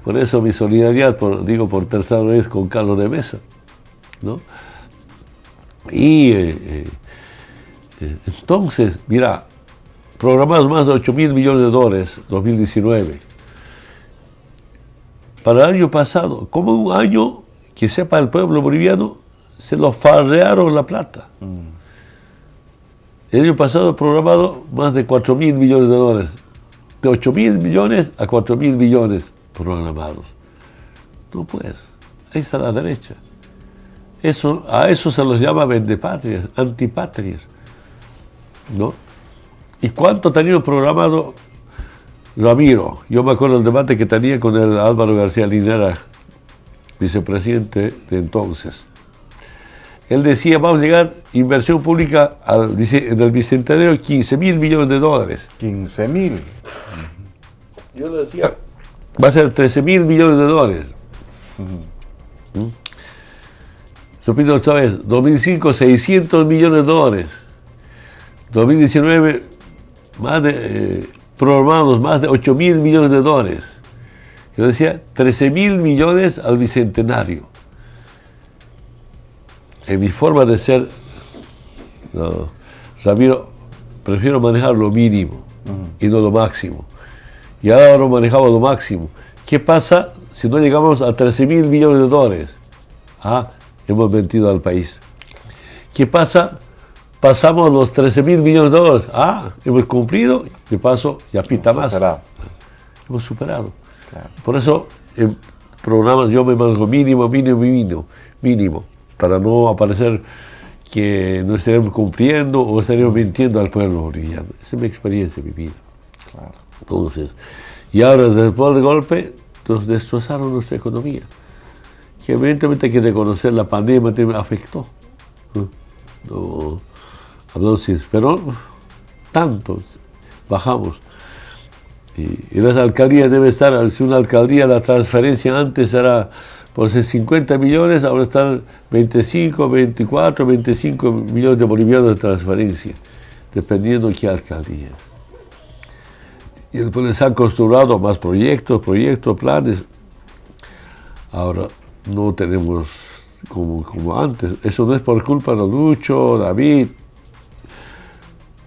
Por eso mi solidaridad, por tercera vez con Carlos de Mesa, ¿no? Y entonces, mira, programados más de 8.000 millones de dólares 2019. Para el año pasado, como un año que sepa el pueblo boliviano, se lo farrearon la plata. El año pasado programado más de 4.000 millones de dólares. De 8.000 millones a 4.000 millones programados. No pues, ahí está la derecha. A eso se los llama vendepatrias, antipatrias, ¿no? ¿Y cuánto tenía programado Ramiro? Yo me acuerdo del debate que tenía con el Álvaro García Linera, vicepresidente de entonces. Él decía, vamos a llegar inversión pública del Bicentenario 15.000 millones de dólares. 15.000. Yo le decía, va a ser 13.000 millones de dólares. Repito otra vez, 2005, 600 millones de dólares. 2019, programados más de 8.000 millones de dólares. Yo decía, 13.000 millones al Bicentenario. En mi forma de ser, no, Ramiro, prefiero manejar lo mínimo y no lo máximo. Y ahora manejamos lo máximo. ¿Qué pasa si no llegamos a 13.000 millones de dólares? Hemos mentido al país. ¿Qué pasa? Pasamos los 13.000 millones de dólares. Hemos cumplido, de paso, ya pita más. Hemos superado. Claro. Por eso, en programas yo me manejo mínimo, para no aparecer que no estaremos cumpliendo o estaremos mintiendo al pueblo boliviano. Esa es mi experiencia vivida. Claro. Entonces, y ahora después del golpe, nos destrozaron nuestra economía. Que evidentemente hay que reconocer, la pandemia te afectó. No, pero tanto bajamos. Y las alcaldías deben estar, si una alcaldía, la transferencia antes era por 50 millones, ahora están 25, 24, 25 millones de bolivianos de transferencia, dependiendo de qué alcaldía. Y después les han construido más proyectos, planes. Ahora no tenemos como antes. Eso no es por culpa de Lucho, David.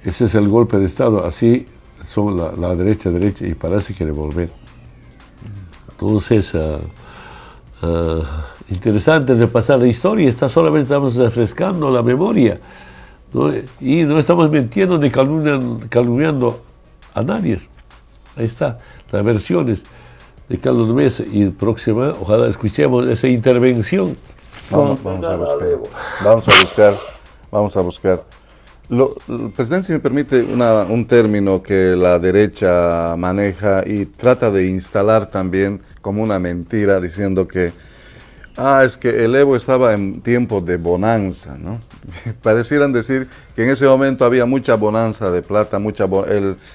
Ese es el golpe de Estado. Así son la derecha, y parece que volver. Entonces, interesante repasar la historia. Solamente estamos refrescando la memoria, ¿no? Y no estamos mintiendo ni calumniando a nadie. Ahí está, las versiones de Carlos de Mesa, y próxima, ojalá escuchemos esa intervención. Vamos a buscar. Presidente, si me permite un término que la derecha maneja y trata de instalar también como una mentira, diciendo que es que el Evo estaba en tiempo de bonanza, ¿no? Parecieran decir que en ese momento había mucha bonanza de plata,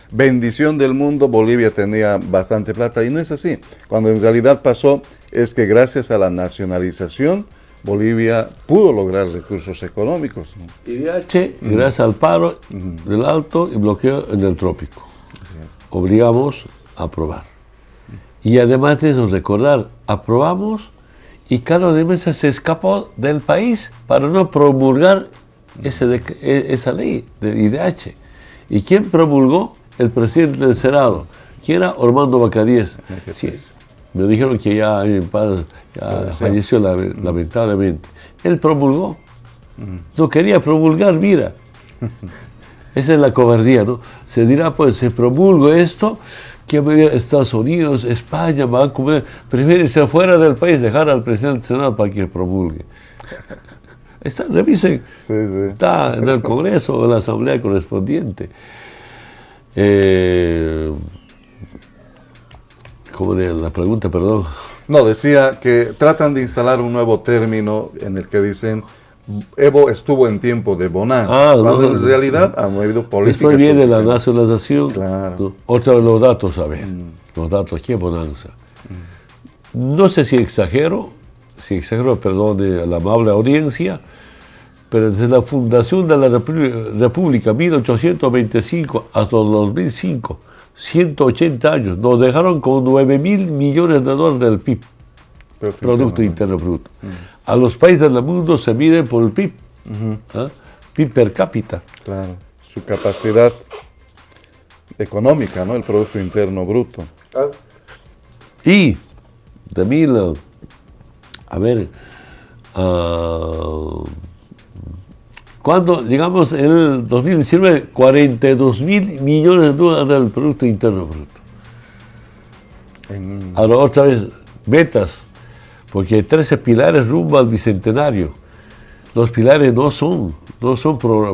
bendición del mundo, Bolivia tenía bastante plata, y no es así. Cuando en realidad pasó es que gracias a la nacionalización, Bolivia pudo lograr recursos económicos, ¿no? IDH, gracias al paro del Alto y bloqueo en el trópico. Obligamos a aprobar. Y además de eso, recordar, aprobamos y Carlos de Mesa se escapó del país para no promulgar esa ley del IDH. ¿Y quién promulgó? El presidente del Senado, que era Orlando Bacadíes. Sí, me dijeron que ya falleció lamentablemente. Él promulgó. No quería promulgar, mira. Esa es la cobardía, ¿no? Se dirá, pues, se promulgó esto, que Estados Unidos, España, van a comer, prefieren ser fuera del país, dejar al presidente del Senado para que promulgue. Revisen, está en el Congreso o en la Asamblea correspondiente. ¿Cómo era la pregunta, perdón? No, decía que tratan de instalar un nuevo término en el que dicen Evo estuvo en tiempo de bonanza, cuando en realidad han habido políticas. Después viene la nacionalización, claro. Otro de los datos, a ver, los datos, ¿qué bonanza? No sé si exagero, perdone a la amable audiencia, pero desde la fundación de la República, 1825 hasta 2005, 180 años, nos dejaron con 9.000 millones de dólares del PIB, Producto Interno Bruto. A los países del mundo se miden por el PIB, PIB per cápita. Claro, su capacidad económica, ¿no? El Producto Interno Bruto. Y de cuando llegamos en el 2019, 42.000 millones de dólares del Producto Interno Bruto. Ahora otra vez, metas, porque hay 13 pilares rumbo al bicentenario. Los pilares no son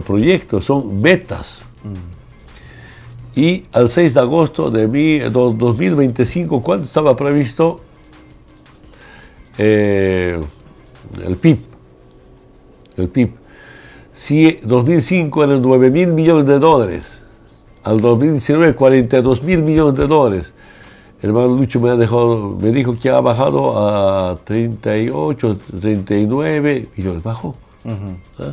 proyectos, son metas. Y al 6 de agosto de 2025, ¿cuánto estaba previsto el PIB? El PIB. Si 2005 eran 9.000 millones de dólares, al 2019 42.000 millones de dólares. El hermano Lucho me dijo que ha bajado a 38, 39 millones. Bajó. ¿Ah?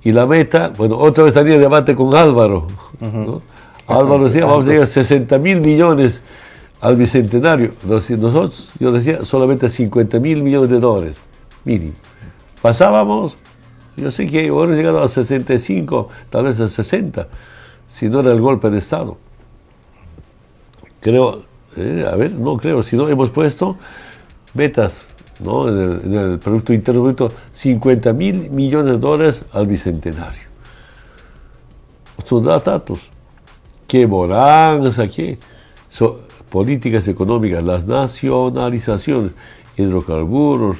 Y la meta, bueno, otra vez tenía debate con Álvaro. ¿No? Álvaro decía, vamos a llegar a 60.000 millones al bicentenario. Nosotros, yo decía, solamente 50.000 millones de dólares. Mínimo. Pasábamos, yo sé que hemos llegado a 65, tal vez a 60, si no era el golpe de Estado. Creo, no creo, si no hemos puesto metas, ¿no? en el Producto Interno Bruto, 50.000 millones de dólares al bicentenario. Son datos. ¿Qué bonanza? ¿Qué? Políticas económicas, las nacionalizaciones, hidrocarburos,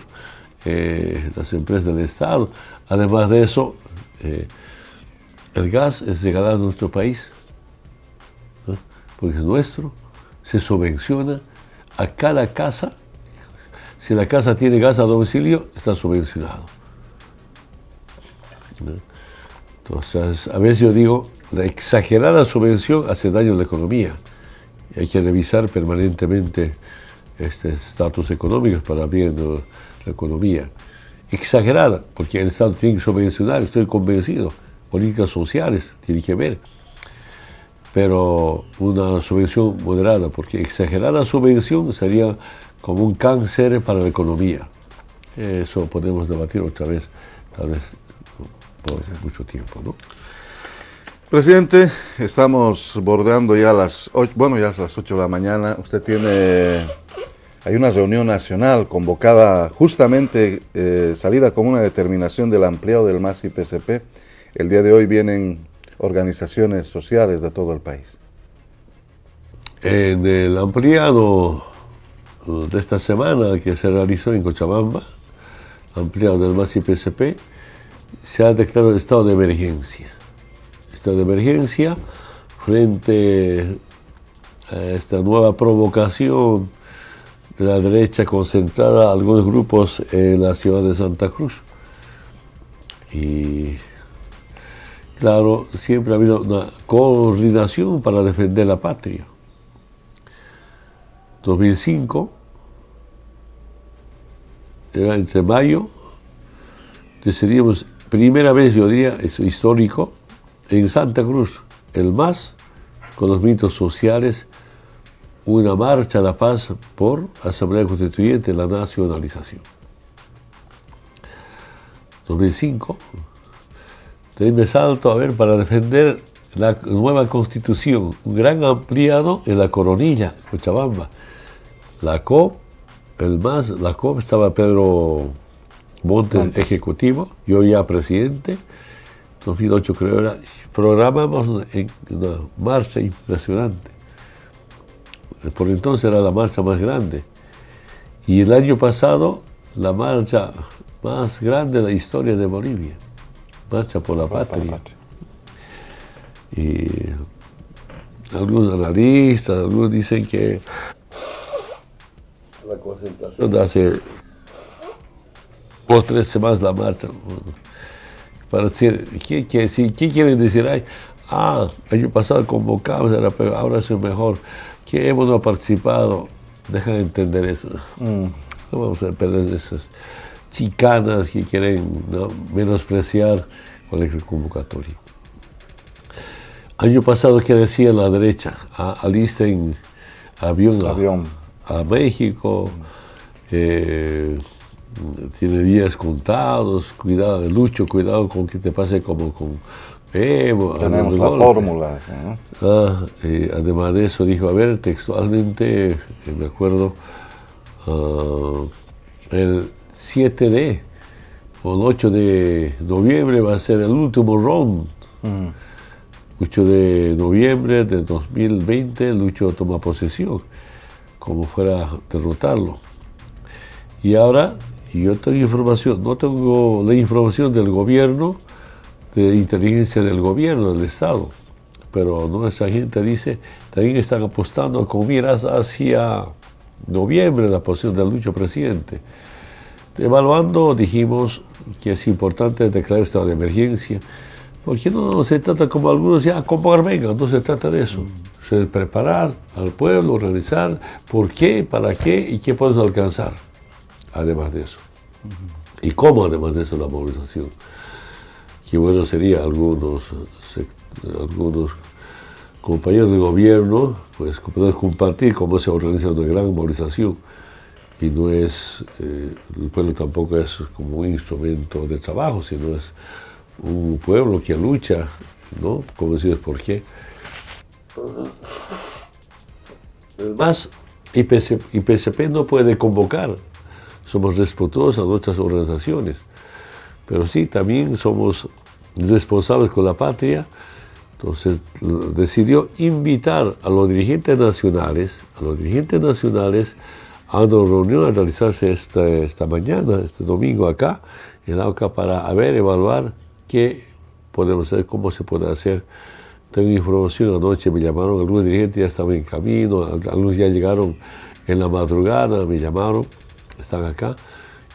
las empresas del Estado. Además de eso, el gas es regalado a nuestro país, ¿no? Porque es nuestro, se subvenciona a cada casa. Si la casa tiene gas a domicilio, está subvencionado. ¿No? Entonces, a veces yo digo, la exagerada subvención hace daño a la economía. Hay que revisar permanentemente datos económicos para abrir la economía. Exagerada, porque el Estado tiene que subvencionar, estoy convencido. Políticas sociales tiene que ver. Pero una subvención moderada, porque exagerada subvención sería como un cáncer para la economía. Eso podemos debatir otra vez, tal vez por mucho tiempo, ¿no? Presidente, estamos bordeando ya las 8, ya es las 8 de la mañana. Hay una reunión nacional convocada justamente, salida con una determinación del ampliado del MAS y PCP. El día de hoy vienen organizaciones sociales de todo el país. En el ampliado de esta semana que se realizó en Cochabamba, ampliado del MAS y PCP, se ha declarado el estado de emergencia. Estado de emergencia frente a esta nueva provocación de la derecha concentrada, algunos grupos en la ciudad de Santa Cruz. Y claro, siempre ha habido una coordinación para defender la patria. 2005, era entre mayo, decidimos, primera vez, yo diría, es histórico, en Santa Cruz, el MAS, con los movimientos sociales, una marcha a la paz por Asamblea Constituyente, la nacionalización. 2005, de ahí me salto para defender la nueva Constitución, un gran ampliado en la Coronilla, Cochabamba. La COP, el MAS, la COP estaba Pedro Montes, ejecutivo, yo ya presidente, 2008 creo era, programamos una marcha impresionante. Por entonces era la marcha más grande. Y el año pasado, la marcha más grande de la historia de Bolivia, Marcha por la Patria. Y algunos analistas, algunos dicen que la concentración de hace 2 o 3 semanas la marcha, para decir, ¿qué quieren decir? Año pasado convocamos, pero ahora es mejor, que hemos no participado, dejan de entender eso. No vamos a perder esas chicanas que quieren, ¿no?, menospreciar cualquier convocatoria. Año pasado, ¿qué decía la derecha? Alisten avión. A México, tiene días contados, cuidado, Lucho, cuidado con que te pase como con Evo. Tenemos las fórmulas, ¿no? Además de eso, dijo, a ver, textualmente, me acuerdo, el 7 o el 8 de noviembre va a ser el último round. 8 de noviembre de 2020, Lucho toma posesión, como fuera a derrotarlo. Y ahora, yo tengo información, no tengo la información del gobierno, de inteligencia del gobierno, del Estado, pero nuestra gente dice, también están apostando con miras hacia noviembre la posición del Lucho presidente. Evaluando, dijimos que es importante declarar estado de emergencia, porque no se trata como algunos ya, como venga, no se trata de eso. Se preparar al pueblo, organizar por qué, para qué y qué podemos alcanzar, además de eso. Y cómo además de eso la movilización. Qué bueno sería algunos compañeros de gobierno, pues poder compartir cómo se organiza una gran movilización. Y no es, el pueblo tampoco es como un instrumento de trabajo, sino es un pueblo que lucha, ¿no? Como decir, ¿por qué? Además, IPCP no puede convocar, somos respetuosos a nuestras organizaciones, pero sí, también somos responsables con la patria. Entonces decidió invitar a los dirigentes nacionales a una reunión a realizarse esta mañana, este domingo acá, en AUCA, para evaluar qué podemos hacer, cómo se puede hacer. Tengo información, anoche me llamaron, algunos dirigentes ya estaban en camino, algunos ya llegaron en la madrugada, me llamaron, están acá,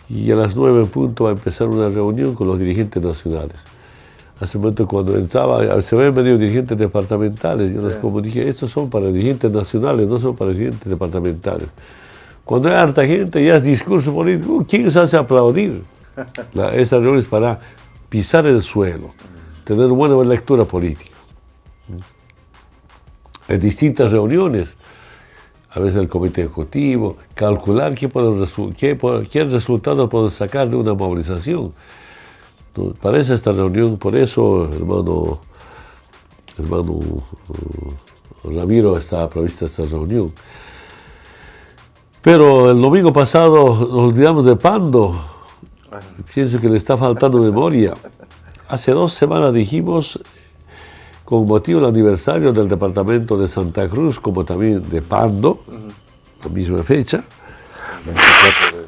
y a las 9 en punto va a empezar una reunión con los dirigentes nacionales. Hace un momento cuando entraba, se ven medio dirigentes departamentales, yo como dije, estos son para dirigentes nacionales, no son para dirigentes departamentales. Cuando hay harta gente, ya es discurso político, ¿quién se hace aplaudir? Esta reunión es para pisar el suelo, tener buena lectura política. En distintas reuniones, a veces el comité ejecutivo, calcular qué resultado podemos sacar de una movilización. Para eso esta reunión, por eso, hermano Ramiro, está prevista esta reunión. Pero el domingo pasado nos olvidamos de Pando. Pienso que le está faltando memoria. Hace 2 semanas dijimos, con motivo del aniversario del departamento de Santa Cruz, como también de Pando, la misma fecha. 24 de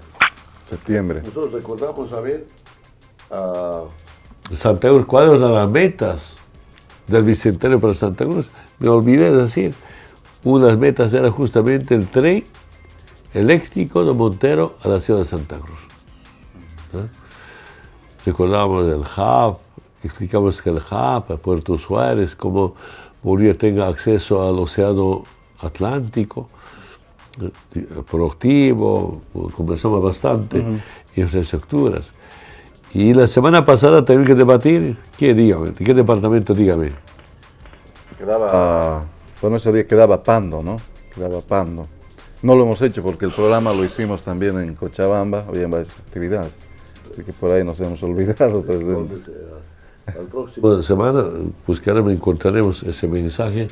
septiembre. Nosotros recordamos a Santa Cruz, cuáles eran las metas del Bicentenario para Santa Cruz. Me olvidé de decir, unas metas eran justamente el tren eléctrico de Montero a la ciudad de Santa Cruz. Recordábamos del hub, explicamos que el hub, a Puerto Suárez, cómo Bolivia tenga acceso al océano Atlántico, productivo, conversamos bastante, infraestructuras. Y la semana pasada tenemos que debatir, ¿qué departamento, dígame? Bueno, ese día quedaba Pando, ¿no? Quedaba Pando. No lo hemos hecho porque el programa lo hicimos también en Cochabamba, había varias actividades. Así que por ahí nos hemos olvidado. La próxima semana, pues que ahora me encontraremos ese mensaje.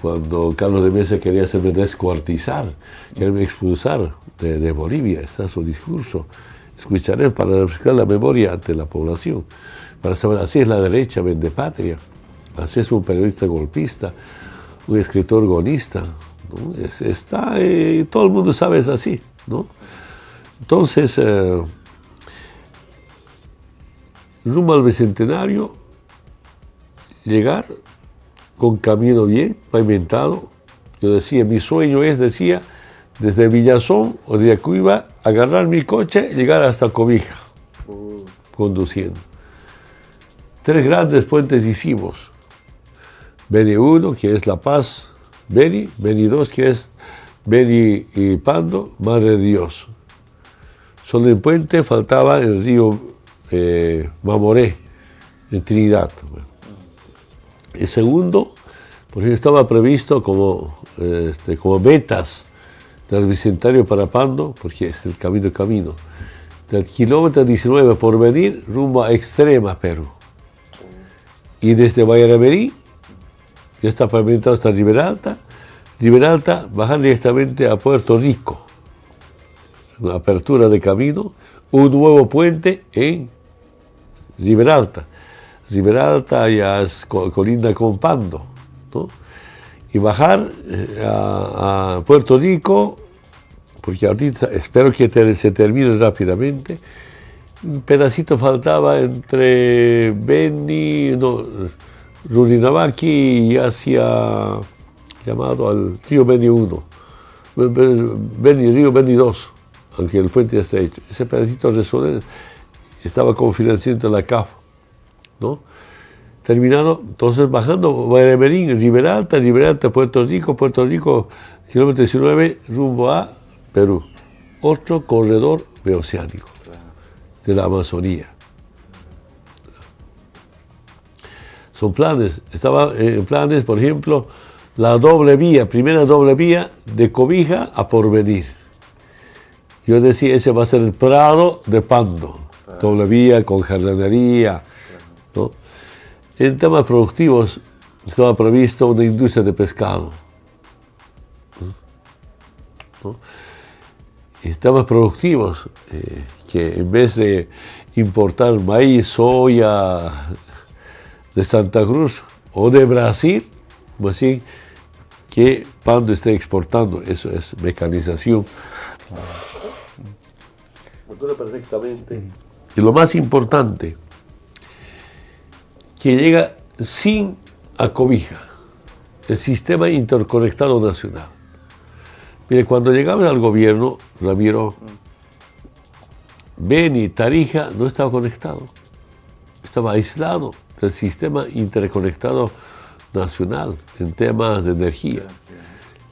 Cuando Carlos de Mesa quería hacerme descuartizar, quería expulsar de Bolivia, está su discurso. Escucharé para refrescar la memoria ante la población, para saber, así es la derecha, vende patria, así es un periodista golpista, un escritor gonista, ¿no? Todo el mundo sabe es así, ¿no? Entonces, rumbo al Bicentenario, llegar con camino bien pavimentado. Yo decía, mi sueño es, desde Villazón o de Acuiba, agarrar mi coche y llegar hasta Cobija, conduciendo. 3 grandes puentes hicimos. Beni 1, que es La Paz, Beni 2, que es Beni y Pando, Madre de Dios. Solo el puente, faltaba el río Mamoré, en Trinidad. El segundo, por ejemplo, estaba previsto como metas del Bicentenario para Pando, porque es el camino, del kilómetro 19 por venir rumbo a Extrema, Perú. Y desde Bayaramerí, ya está pavimentado hasta Riberalta, bajar directamente a Puerto Rico. Una apertura de camino, un nuevo puente en Riberalta. Riberalta ya es colinda con Pando, ¿no? Y bajar a Puerto Rico, porque ahorita espero que se termine rápidamente. Un pedacito faltaba entre Rurinavaki y hacia, llamado al río Beni 1, río Beni 2, aunque el puente ya está hecho. Ese pedacito estaba con financiamiento de la CAF, ¿no? Terminado, entonces bajando Bayaramerín, Riberalta, Puerto Rico, kilómetro 19, rumbo a Perú. Otro corredor bioceánico de la Amazonía. Son planes, estaba en planes, por ejemplo, la primera doble vía de Cobija a Porvenir. Yo decía, ese va a ser el Prado de Pando, doble vía con jardinería, ¿no? En temas productivos estaba previsto una industria de pescado, ¿no? En temas productivos, que en vez de importar maíz, soya de Santa Cruz o de Brasil, así que Pando esté exportando, eso es mecanización. Me acuerdo perfectamente. Y lo más importante, que llega sin acobija, el sistema interconectado nacional. Mire, cuando llegamos al gobierno, Ramiro, Beni, Tarija no estaba conectado, estaba aislado del sistema interconectado nacional en temas de energía.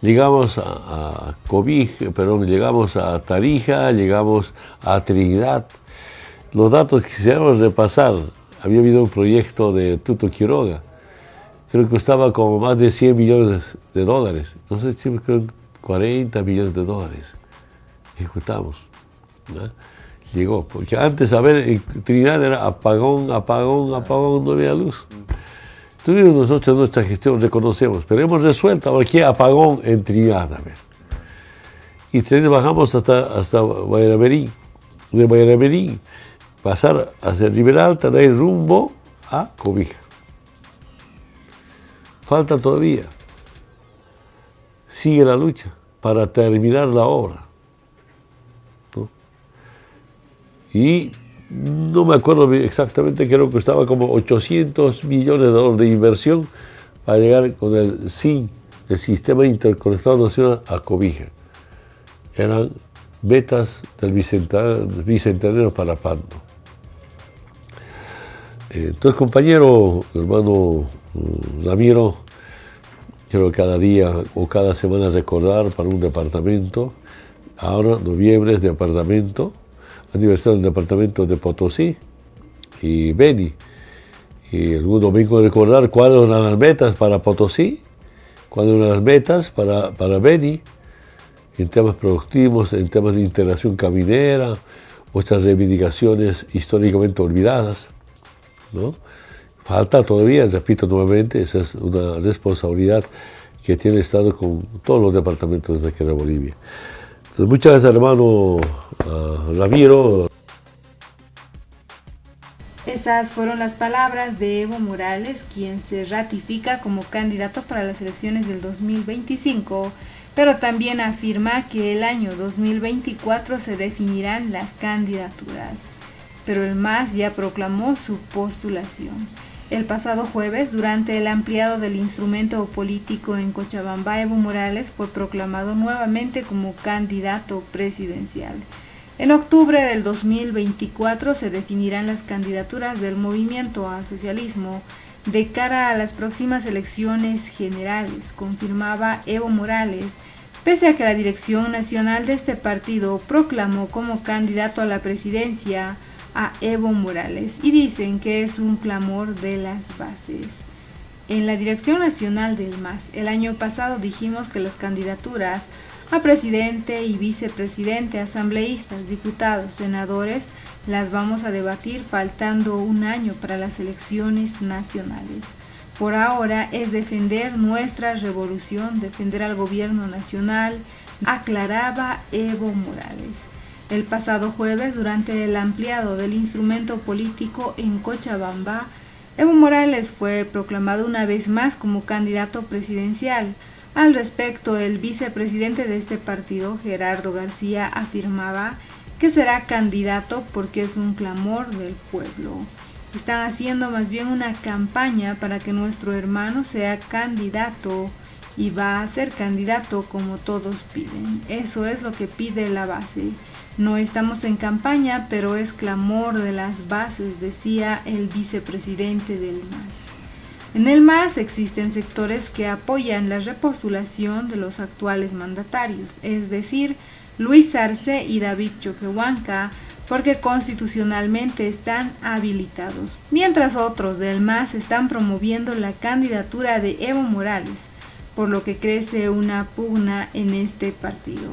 Llegamos a llegamos a Tarija, llegamos a Trinidad. Los datos que quisiéramos repasar, había habido un proyecto de Tuto Quiroga, creo que costaba como más de 100 millones de dólares, entonces creo que 40 millones de dólares ejecutamos, ¿no? Llegó, porque antes, en Trinidad era apagón, no había luz. Tuvimos nosotros nuestra gestión, reconocemos, pero hemos resuelto ahora que apagón en Trinidad, a ver. Y bajamos hasta Bayaramerí, de Bayaramerí, pasar hacia Riberalta, de ahí rumbo a Cobija. Falta todavía. Sigue la lucha para terminar la obra, ¿no? Y no me acuerdo exactamente, creo que estaba como 800 millones de dólares de inversión para llegar con el Sistema Interconectado Nacional, a Cobija. Eran metas del Bicentenario para Pando. Entonces, compañero, hermano Ramiro, quiero cada día o cada semana recordar para un departamento. Ahora, noviembre es departamento, aniversario del departamento de Potosí y Beni. Y algún domingo recordar cuáles eran las metas para Potosí, cuáles eran las metas para Beni, en temas productivos, en temas de integración caminera, otras reivindicaciones históricamente olvidadas, ¿no? Falta todavía, repito nuevamente, esa es una responsabilidad que tiene el Estado con todos los departamentos de aquí de Bolivia. Entonces, muchas gracias, hermano Ramiro. Esas fueron las palabras de Evo Morales, quien se ratifica como candidato para las elecciones del 2025, pero también afirma que el año 2024 se definirán las candidaturas. Pero el MAS ya proclamó su postulación. El pasado jueves, durante el ampliado del instrumento político en Cochabamba, Evo Morales fue proclamado nuevamente como candidato presidencial. En octubre del 2024 se definirán las candidaturas del movimiento al socialismo de cara a las próximas elecciones generales, confirmaba Evo Morales, pese a que la dirección nacional de este partido proclamó como candidato a la presidencia a Evo Morales y dicen que es un clamor de las bases. En la dirección nacional del MAS, el año pasado dijimos que las candidaturas a presidente y vicepresidente, asambleístas, diputados, senadores, las vamos a debatir faltando un año para las elecciones nacionales. Por ahora es defender nuestra revolución, defender al gobierno nacional, aclaraba Evo Morales. El pasado jueves, durante el ampliado del instrumento político en Cochabamba, Evo Morales fue proclamado una vez más como candidato presidencial. Al respecto, el vicepresidente de este partido, Gerardo García, afirmaba que será candidato porque es un clamor del pueblo. Están haciendo más bien una campaña para que nuestro hermano sea candidato y va a ser candidato como todos piden. Eso es lo que pide la base. No estamos en campaña, pero es clamor de las bases, decía el vicepresidente del MAS. En el MAS existen sectores que apoyan la repostulación de los actuales mandatarios, es decir, Luis Arce y David Choquehuanca, porque constitucionalmente están habilitados, mientras otros del MAS están promoviendo la candidatura de Evo Morales, por lo que crece una pugna en este partido.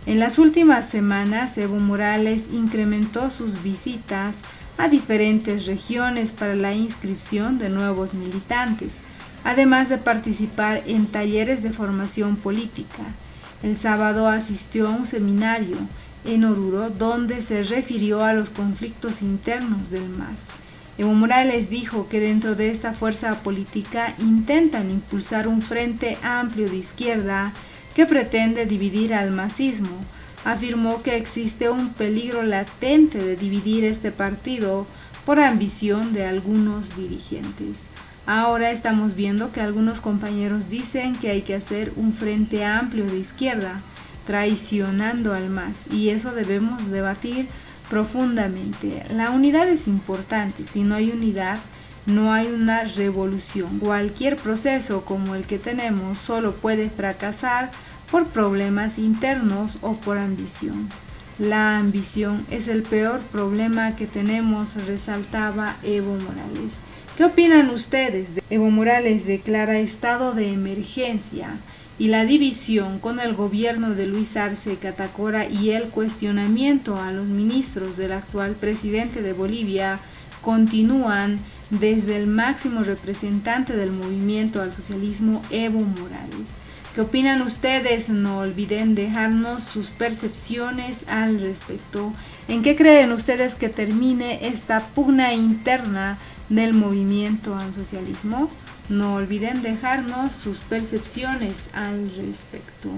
En las últimas semanas, Evo Morales incrementó sus visitas a diferentes regiones para la inscripción de nuevos militantes, además de participar en talleres de formación política. El sábado asistió a un seminario en Oruro donde se refirió a los conflictos internos del MAS. Evo Morales dijo que dentro de esta fuerza política intentan impulsar un frente amplio de izquierda que pretende dividir al masismo. Afirmó que existe un peligro latente de dividir este partido por ambición de algunos dirigentes. Ahora estamos viendo que algunos compañeros dicen que hay que hacer un frente amplio de izquierda, traicionando al MAS, y eso debemos debatir profundamente. La unidad es importante, si no hay unidad, no hay una revolución. Cualquier proceso como el que tenemos solo puede fracasar por problemas internos o por ambición. La ambición es el peor problema que tenemos, resaltaba Evo Morales. ¿Qué opinan ustedes? Evo Morales declara estado de emergencia y la división con el gobierno de Luis Arce Catacora y el cuestionamiento a los ministros del actual presidente de Bolivia continúan desde el máximo representante del movimiento al socialismo, Evo Morales. ¿Qué opinan ustedes? No olviden dejarnos sus percepciones al respecto. ¿En qué creen ustedes que termine esta pugna interna del movimiento al socialismo? No olviden dejarnos sus percepciones al respecto.